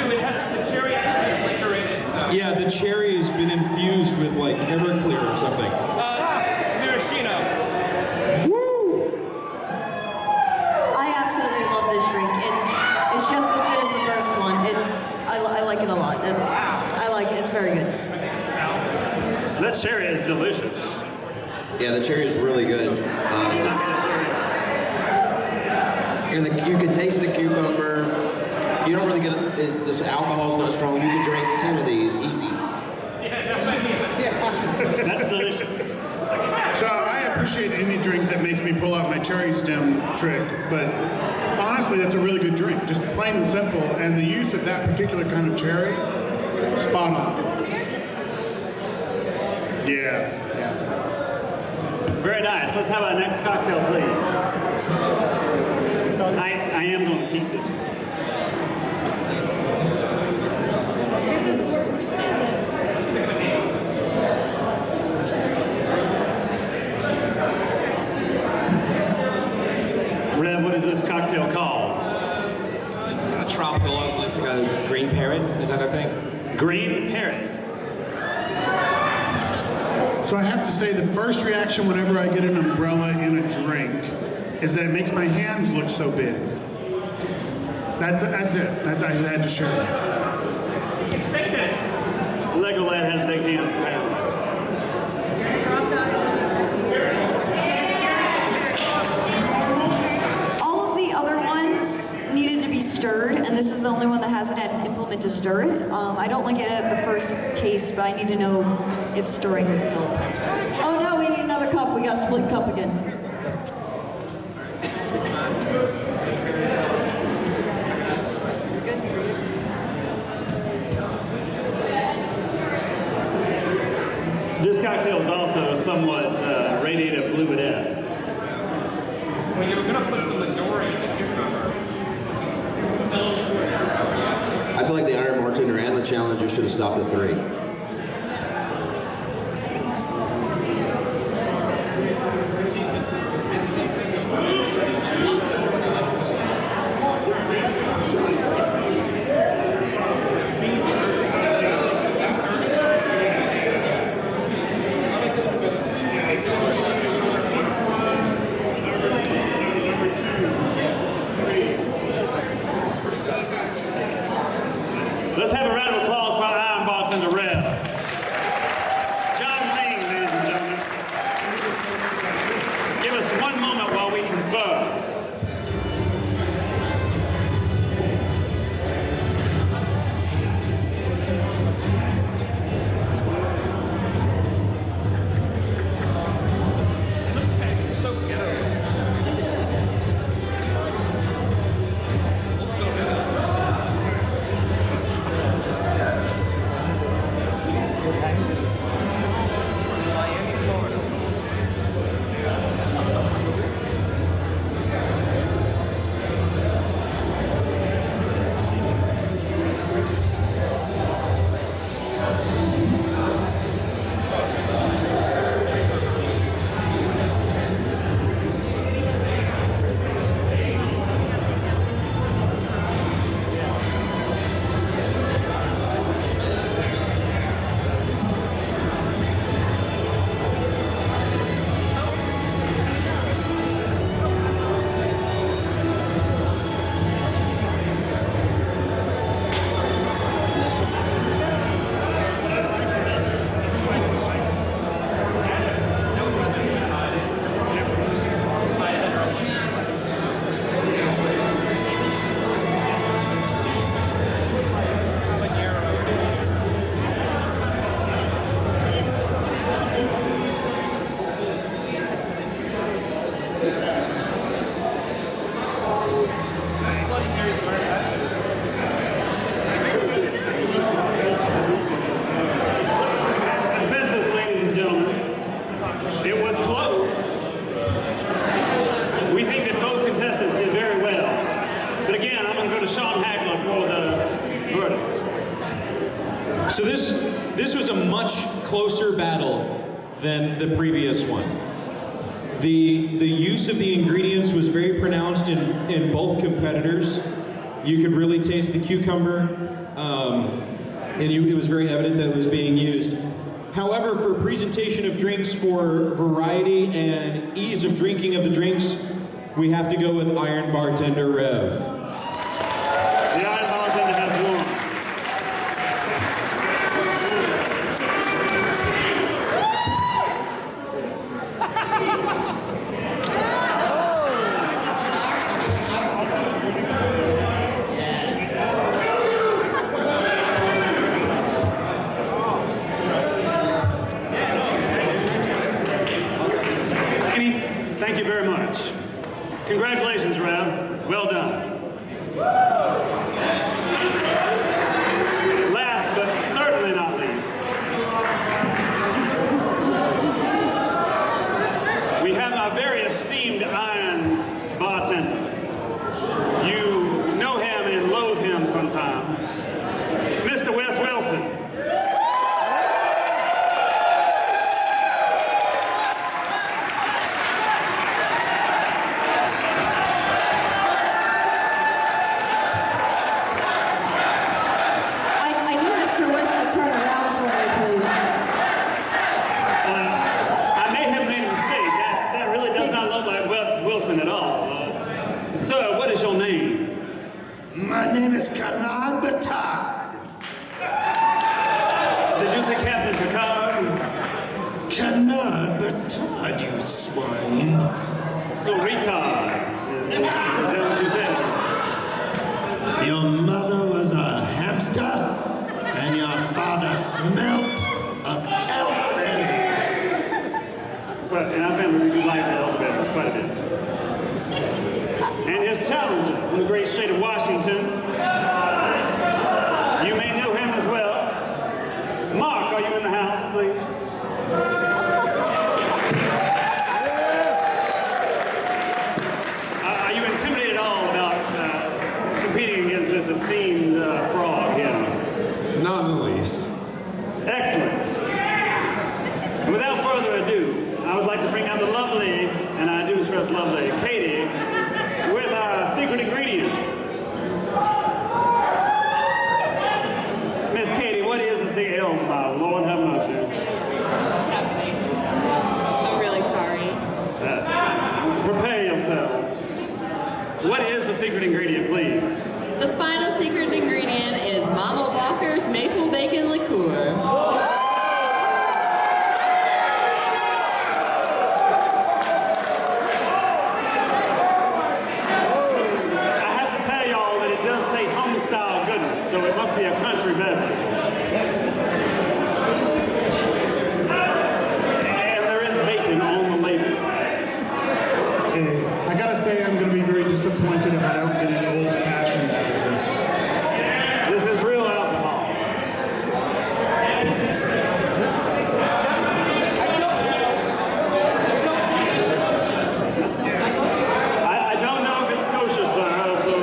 It has the cherry actually has liquor in it. So. Yeah, the cherry has been infused with like Everclear or something. Maraschino. Woo! I absolutely love this drink. It's just as good as the first one. cherry is delicious. Yeah, the cherry is really good. And you can taste the cucumber. You don't really get this alcohol's not strong. You can drink 10 of these easy. That's delicious. So I appreciate any drink that makes me pull out my cherry stem trick, but honestly, that's a really good drink. Just plain and simple, and the use of that particular kind of cherry, spot on. Yeah. Very nice. Let's have our next cocktail, please. I am going to keep this one. Rev, what is this cocktail called? It's a tropical, it's got a green parrot, is that a thing? Green parrot. So I have to say the first reaction whenever I get an umbrella in a drink is that it makes my hands look so big. That's it. I had to share that. Lego Lad has big hands now. All of the other ones needed to be stirred, and this is the only one that hasn't had an implement to stir it. I don't like it at the first taste, but I need to know if stirring would help. Oh no, we need another cup. We got a split cup again. This cocktail is also somewhat radiative fluid-esque. Well, you were gonna put some Midori in the cucumber. I feel like the Iron Bartender and the Challenger should have stopped at 3. Let's have a round of applause for our Iron Bartender Rev. John Ring, ladies and gentlemen. Give us one moment while we confer. So ghetto. Miami, Florida. Consensus, ladies and gentlemen. It was close. We think that both contestants did very well. But again, I'm going to go to Sean Hagler for the verdict. So this was a much closer battle than the previous one. The use of the ingredients was very pronounced in both competitors. You could really taste the cucumber, and it was very evident that it was being used. However, for presentation of drinks, for variety and ease of drinking of the drinks, we have to go with Iron Bartender Rev. The Iron Bartender has won. what is your name? My name is Canard Batard. Did you say Captain Picard? Canard Batard, you swine. So retard. Is that what you said? Your mother was a hamster, and your father smelt of elderberries. But in our family, we do like the elderberries quite a bit. And his challenger from the great state of Washington, you may know him as well. Mark, are you in the house, please? Are you intimidated at all about competing against this esteemed frog here? Not in the least. Excellent. Without further ado, I would like to bring out the lovely, and I do stress lovely, Katie, with our secret ingredient. Miss Katie, what is the secret? Oh my Lord have mercy. I'm really sorry. Prepare yourselves. What is the secret ingredient, please? The final secret ingredient is Mama Walker's maple bacon liqueur. So it must be a country beverage. And there is bacon on the label. I gotta say, I'm gonna be very disappointed if I don't get an old-fashioned out of this. This is real alcohol. I don't know if it's kosher, sir, so...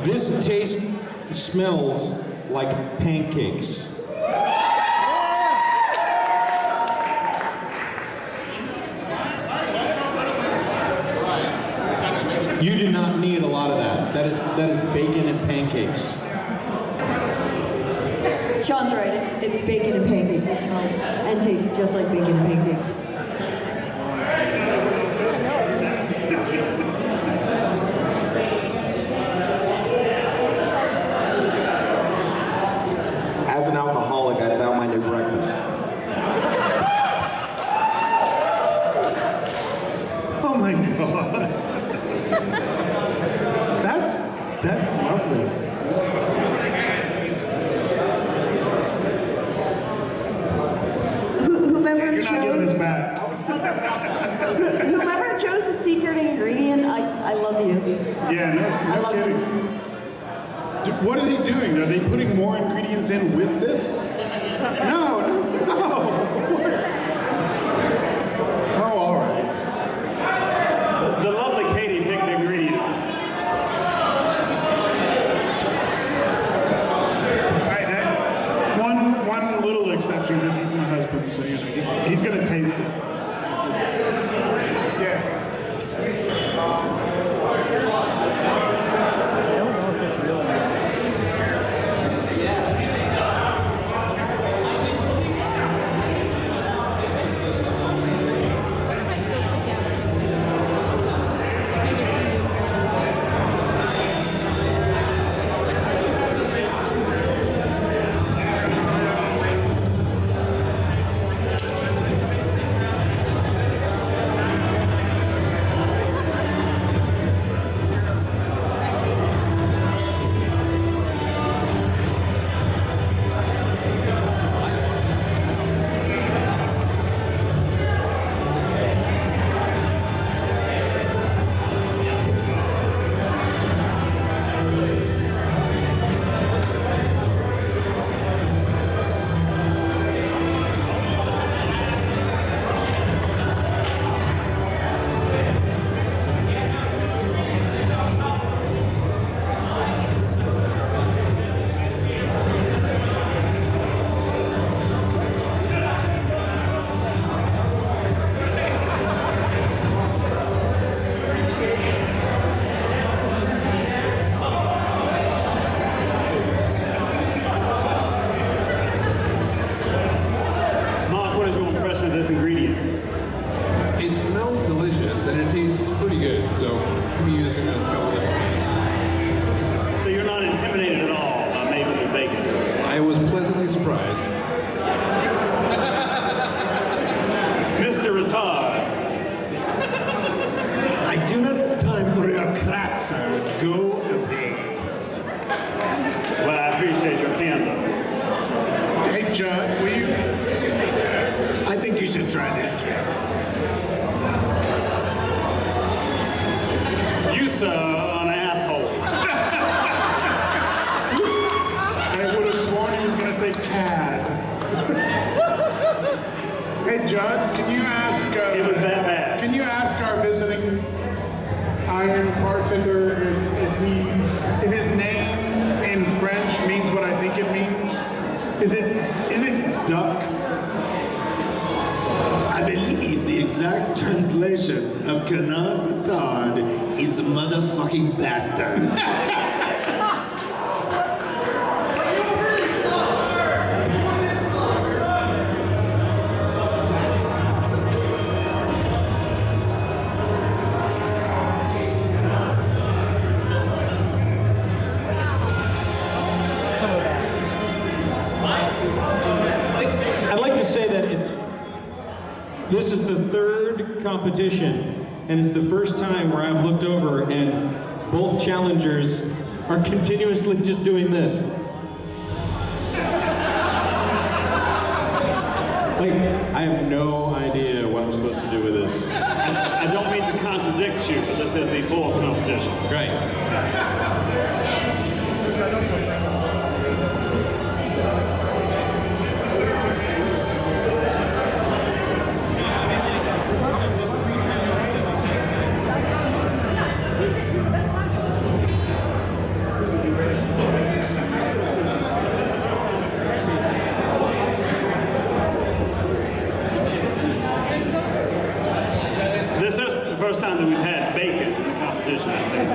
This tastes, smells like pancakes. You do not need a lot of that. That is bacon and pancakes. Sean's right, it's bacon and pancakes. It smells and tastes just like bacon and pancakes. As an alcoholic, I found my new breakfast. Oh my God. That's lovely. Whomever You're not giving this chose, back. whomever chose the secret ingredient, I love you. Yeah, no, I love kidding. you. What are they doing? Are they putting more ingredients in with this? No. Oh, all right. The lovely Katie picked the ingredients. One little exception, because he's my husband, so he's going to taste it. Yeah. I don't know if it's real or not. of this ingredient? It smells delicious and it tastes pretty good, so I'll be using it a couple different ways. So you're not intimidated at all by maple and bacon? I was pleasantly surprised. Mr. Retard. I do not have time for your crap, sir. Go away. Well, I appreciate your candor. Hey, Judd, will you? I think you should try this, kid. You, sir, are an asshole. I would have sworn he was going to say cad. Hey, Judd, can you ask... It was that bad. Can you ask our visiting Iron Bartender if his name in French means what I think it means? Is it duck? I believe the exact translation of canard batard is motherfucking bastard. I'd like to say that this is the third competition, and it's the first time where I've looked over and both challengers are continuously just doing this. Like, I have no idea what I'm supposed to do with this. I don't mean to contradict you, but this is the fourth competition. Right. This is the first time that we've had bacon in the competition, I think.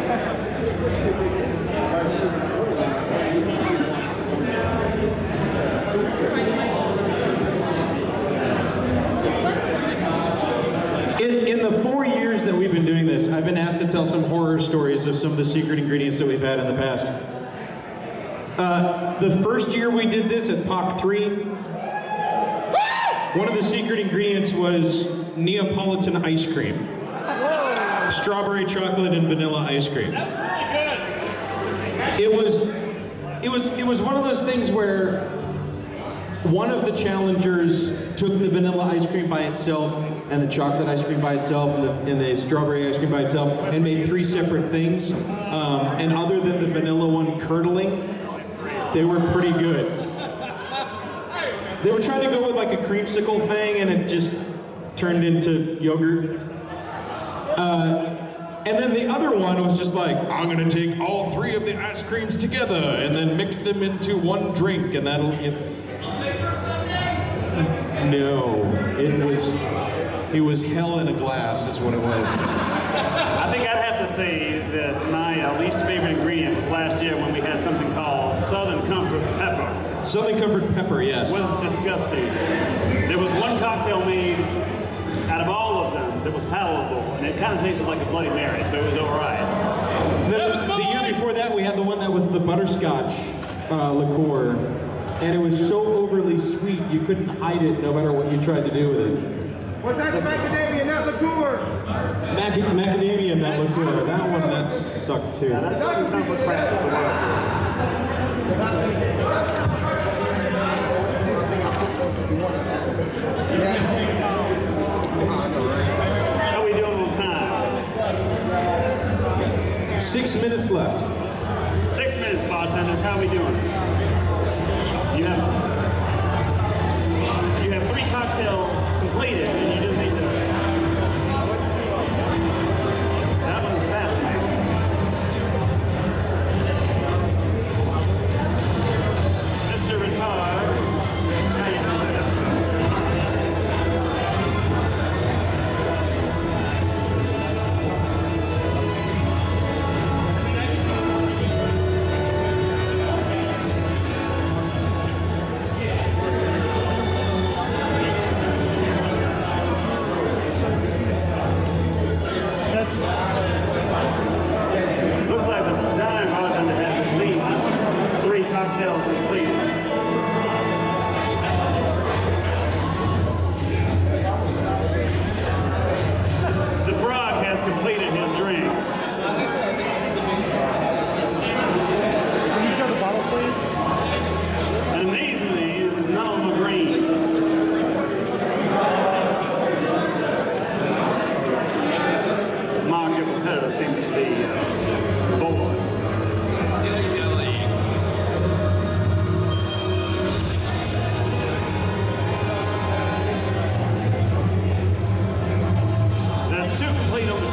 In the 4 years that we've been doing this, I've been asked to tell some horror stories of some of the secret ingredients that we've had in the past. The first year we did this at POC 3, one of the secret ingredients was Neapolitan ice cream. Strawberry, chocolate, and vanilla ice cream. That was really good. It was one of those things where one of the challengers took the vanilla ice cream by itself and the chocolate ice cream by itself and the strawberry ice cream by itself and made 3 separate things. And other than the vanilla one curdling, they were pretty good. They were trying to go with like a creamsicle thing and it just turned into yogurt. And then the other one was just like, I'm gonna take all 3 of the ice creams together and then mix them into one drink and that'll... No, it was hell in a glass is what it was. I think I'd have to say that my least favorite ingredient was last year when we had something called Southern Comfort Pepper. Southern Comfort Pepper, yes. It was disgusting. There was one cocktail made out of all of them that was palatable, and it kind of tasted like a Bloody Mary, so it was all right. The year before that, we had the one that was the butterscotch liqueur, and it was so overly sweet, you couldn't hide it no matter what you tried to do with it. Was that the macadamia nut liqueur? Macadamia nut liqueur, that one, that sucked too. Yeah, that's Southern Comfort Pepper. How are we doing on time? 6 minutes left. 6 minutes, bartenders. How are we doing? You have 3 cocktails completed, and you just need to. That one's fascinating. Mr. Retard, how you doing?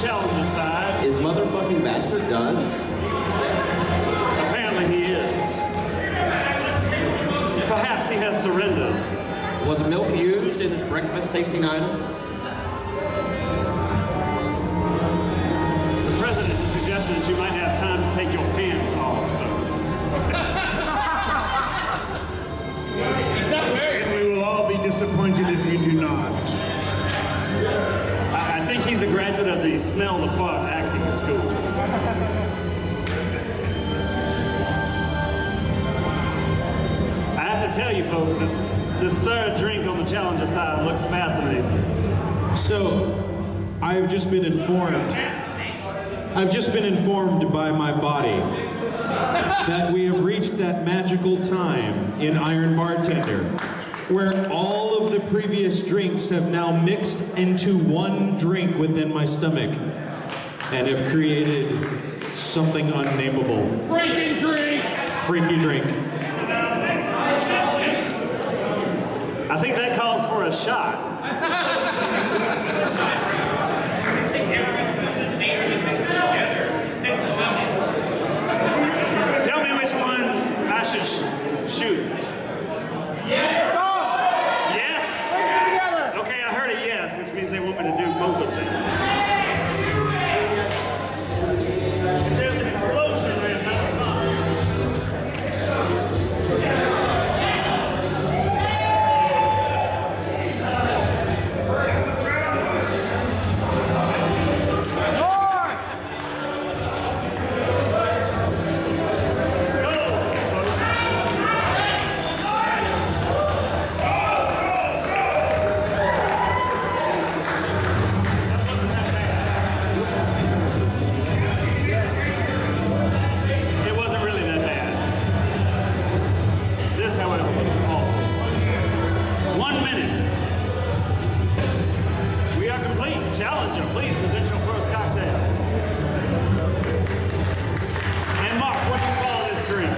challenger side. Is motherfucking bastard done? Apparently he is. Perhaps he has surrendered. Was milk used in this breakfast tasting item? The president suggested that you might have time to take your pants off, so. And we will all be disappointed if you do not. I think he's a graduate of the Smell the Fart acting school. I have to tell you folks, this third drink on the challenger side looks fascinating. So, I've just been informed by my body that we have reached that magical time in Iron Bartender where all of the previous drinks have now mixed into one drink within my stomach and have created something unnameable. Freaking drink! Freaky drink. I think that calls for a shot. Tell me which one I should shoot. Yes! Yes? Okay, I heard a yes, which means they want me to do both of them. There's an explosion right now. It wasn't really that bad. This, however, was awful. 1 minute. We are complete. Challenger, please present your first cocktail. And Mark, what do you call this drink?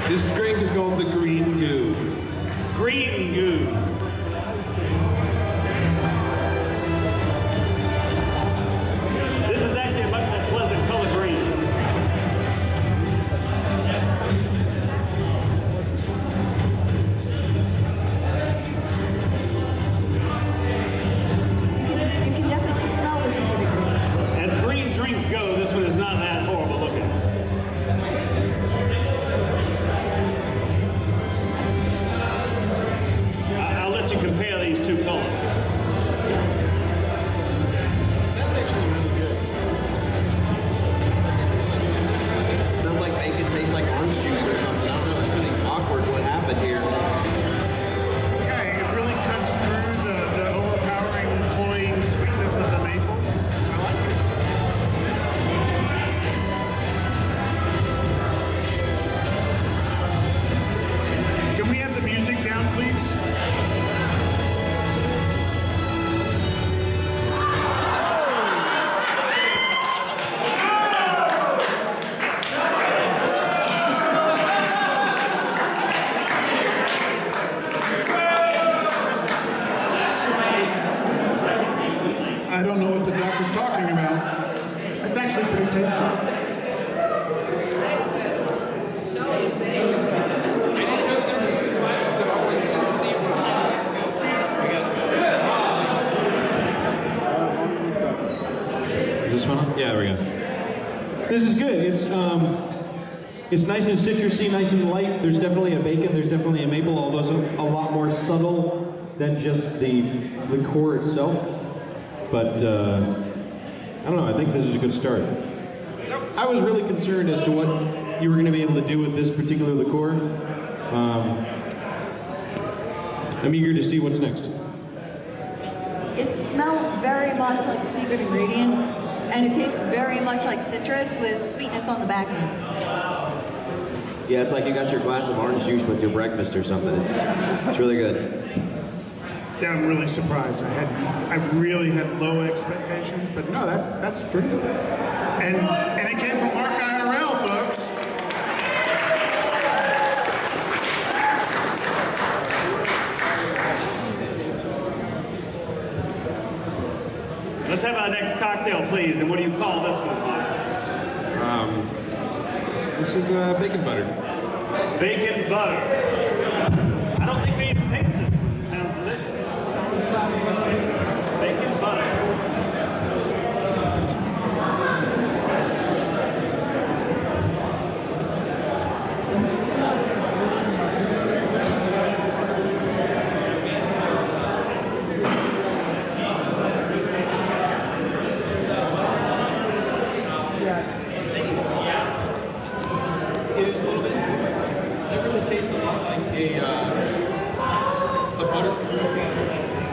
This drink is called the Green Goo. Green goo. This is actually a much more pleasant color green. You can definitely smell this in the green. As green drinks go, this one is not that horrible looking. I'll let you compare these two colors. It smells like bacon, tastes like orange juice or something. I don't know. It's really awkward what happened here. Yeah, it really cuts through the overpowering, cloying sweetness of the maple. I like it. Can we have the music down, please? I don't know what the duck is talking about. It's actually pretty tasty. Is this one on? Yeah, there we go. This is good. It's nice and citrusy, nice and light. There's definitely a bacon, there's definitely a maple, although it's a lot more subtle than just the liqueur itself. But I don't know, I think this is a good start. I was really concerned as to what you were going to be able to do with this particular liqueur. I'm eager to see what's next. It smells very much like the secret ingredient, and it tastes very much like citrus with sweetness on the back end. Yeah, it's like you got your glass of orange juice with your breakfast or something. It's really good. Yeah, I'm really surprised. I really had low expectations, but no, that's true. And it came from Mark IRL, folks. Let's have our next cocktail, please. And what do you call this one, Mark? This is bacon butter. Bacon butter. I don't think we even taste this one. It sounds delicious. Bacon butter. It is a little bit. That really tastes a lot like a butter.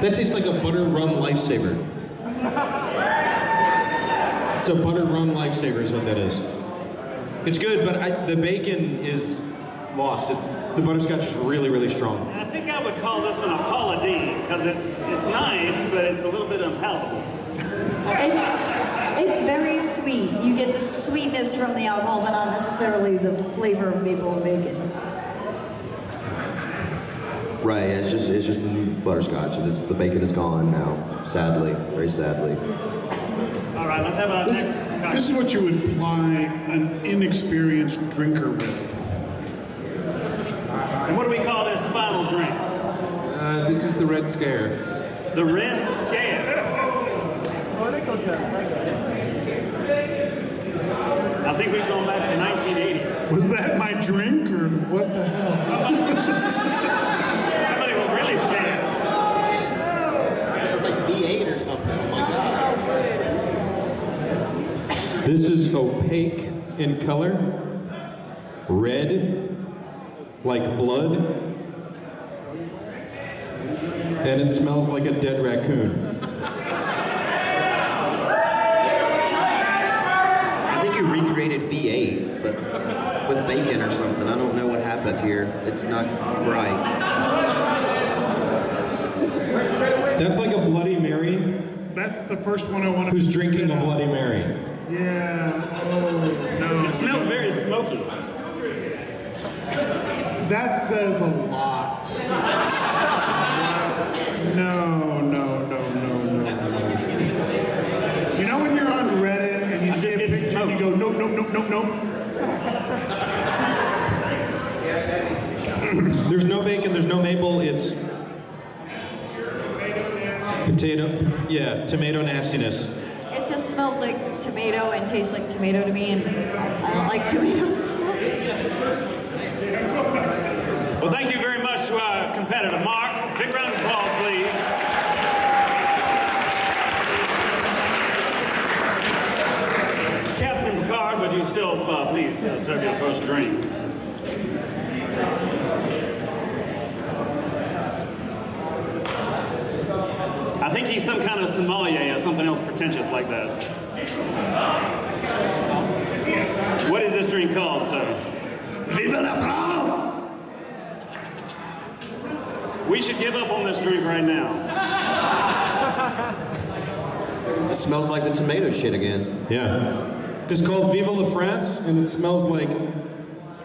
That tastes like a butter rum lifesaver. It's a butter rum lifesaver is what that is. It's good, but the bacon is lost. The butterscotch is really, really strong. I think I would call this one a Paula Deen because it's nice, but it's a little bit unpalatable. It's very sweet. You get the sweetness from the alcohol, but not necessarily the flavor of maple and bacon. Right, it's just butterscotch. The bacon is gone now, sadly, very sadly. All right, let's have our next cocktail. This is what you would ply an inexperienced drinker with. And what do we call this final drink? This is the Red Scare. The Red Scare. I think we've gone back to 1980. Was that my drink or what the hell? Somebody was really scared. Like V8 or something. Oh my God. This is opaque in color, red, like blood, and it smells like a dead raccoon. Recreated V8, but with bacon or something. I don't know what happened here. It's not right. That's like a Bloody Mary. That's the first one I want to. Who's drinking a Bloody Mary? Yeah. Oh no. It smells very smoky. That says a lot. No. You know when you're on Reddit and you see a picture and you go, no. There's no bacon, there's no maple, it's tomato nastiness. It just smells like tomato and tastes like tomato to me, and I don't like tomatoes. Well, thank you very much to our competitor, Mark. Big round of applause, please. Captain Picard, would you still please serve your first drink? I think he's some kind of sommelier or something else pretentious like that. What is this drink called, sir? Vive la France! We should give up on this drink right now. It smells like the tomato shit again. Yeah. It's called Vive la France, and it smells like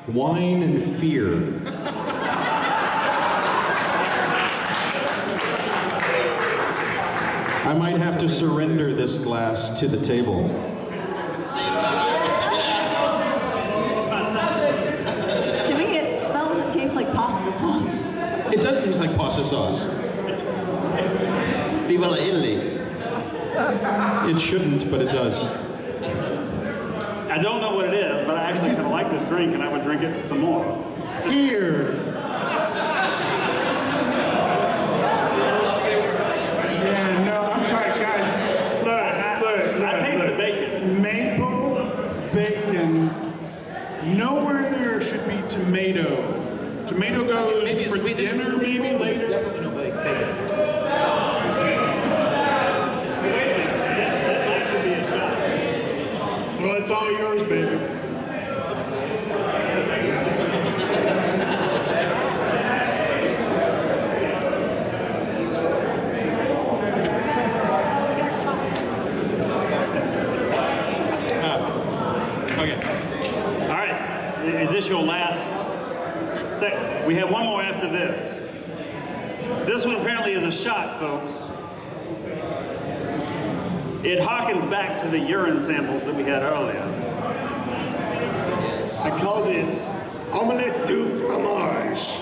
wine and fear. I might have to surrender this glass to the table. To me, it smells and tastes like pasta sauce. It does taste like pasta sauce. Viva la Italy. It shouldn't, but it does. I don't know what it is, but I actually kind of like this drink, and I would drink it some more. Here. Yeah, no, I'm sorry, guys. Look. I taste the bacon. Maple bacon. Nowhere there should be tomato. Tomato goes for dinner, maybe later. Wait a minute. That might should be a shot. Well, it's all yours, baby. Okay. All right. Is this your last? We have one more after this. This one apparently is a shot, folks. It harkens back to the urine samples that we had earlier. I call this omelette du fromage.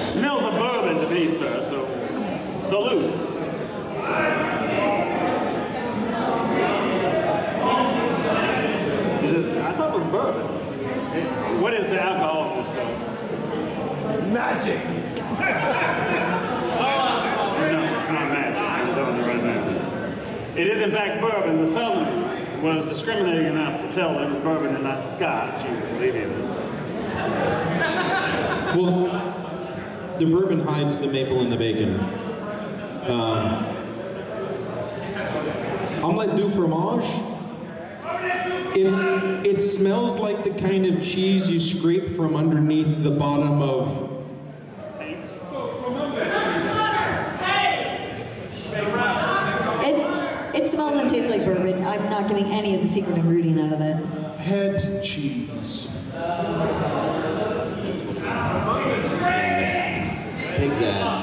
Smells of bourbon to me, sir, so salute. I thought it was bourbon. What is the alcohol in this, sir? Magic. No, it's not magic. I'm telling you right now. It is in fact bourbon. The Southern was discriminating enough to tell it was bourbon and not Scotch. You can believe this. Well, the bourbon hides the maple and the bacon. Omelette du fromage. It smells like the kind of cheese you scrape from underneath the bottom of. It smells and tastes like bourbon. I'm not getting any of the secret ingredient out of that. Head cheese. Pig's ass.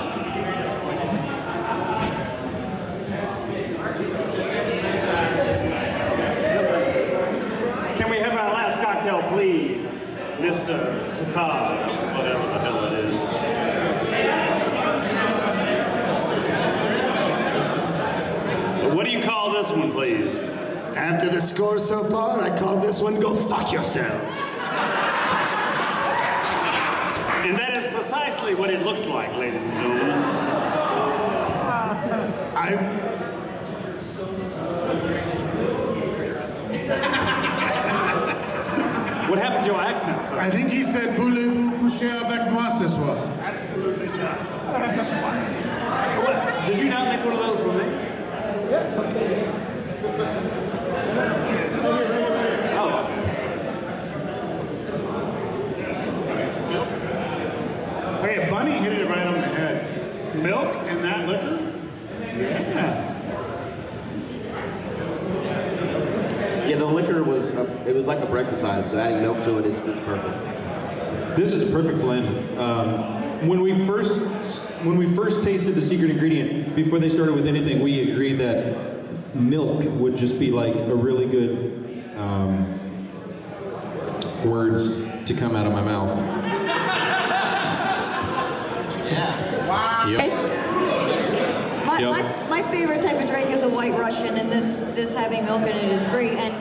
Can we have our last cocktail, please? Mr. Qatar, whatever the hell it is. What do you call this one, please? After the score so far, I call this one go fuck yourself. And that is precisely what it looks like, ladies and gentlemen. What happened to your accent, sir? I think he said, voulez-vous coucher avec moi ce soir? Absolutely not. What? Did you not make one of those for me? Yeah, it's okay. Oh. Hey, Bunny hit it right on the head. Milk and that liquor? Yeah. Yeah, the liquor was, it was like a breakfast item, so adding milk to it is perfect. This is a perfect blend. When we first tasted the secret ingredient, before they started with anything, we agreed that milk would just be like a really good words to come out of my mouth. Yeah. Wow. Yep. My favorite type of drink is a White Russian, and this having milk in it is great. And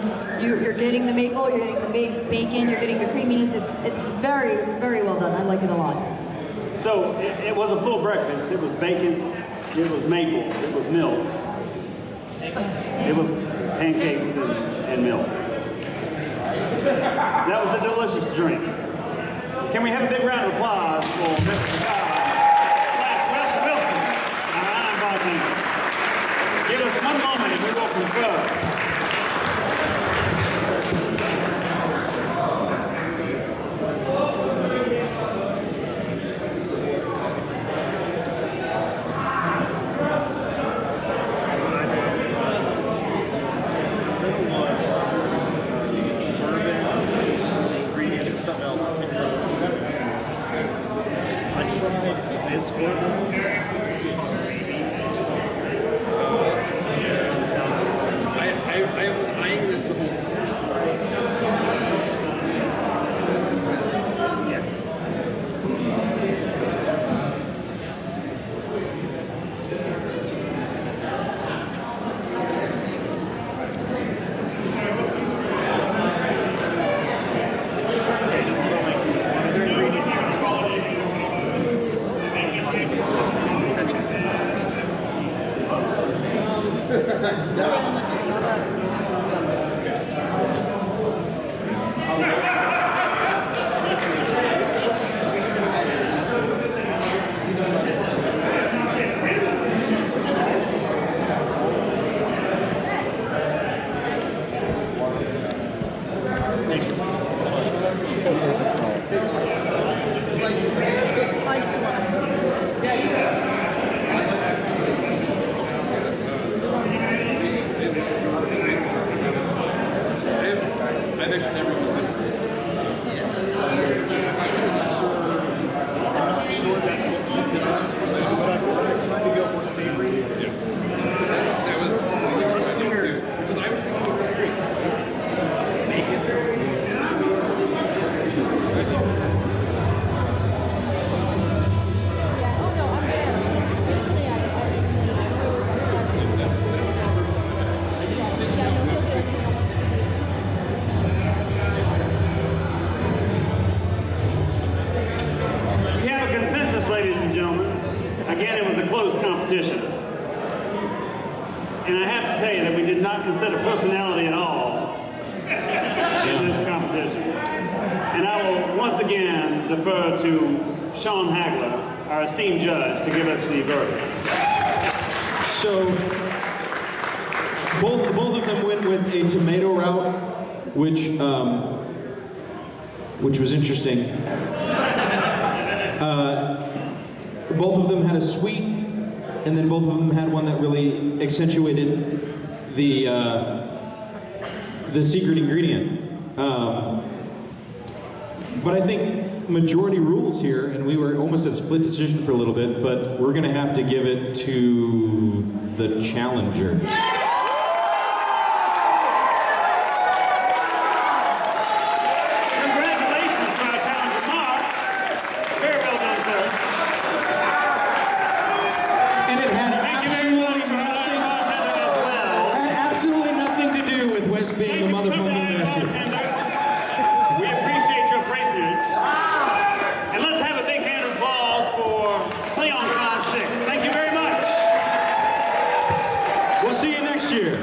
you're getting the maple, you're getting the bacon, you're getting the creaminess. It's very, very well done. I like it a lot. So it was a full breakfast. It was bacon, it was maple, it was milk, it was pancakes and milk. That was a delicious drink. Can we have a big round of applause for Mr. Wilson, our Iron Bartender? Give us one moment and we will confer. This one. I was eyeing this the whole time. Yes. I've actually never been. competition. And I have to tell you that we did not consider personality at all in this competition. And I will once again defer to Sean Hagler, our esteemed judge, to give us the verdict. So, both of them went with a tomato route, which was interesting. Both of them had a sweet, and then both of them had one that really accentuated the secret ingredient. But I think majority rules here, and we were almost at a split decision for a little bit, but we're going to have to give it to the challenger. Congratulations to our challenger, Mark. Very well done, sir. And it had absolutely nothing to do with Wes being the motherfucking master. We appreciate your patronage. And let's have a big hand of applause for PlayOnCon 6. Thank you very much. We'll see you next year.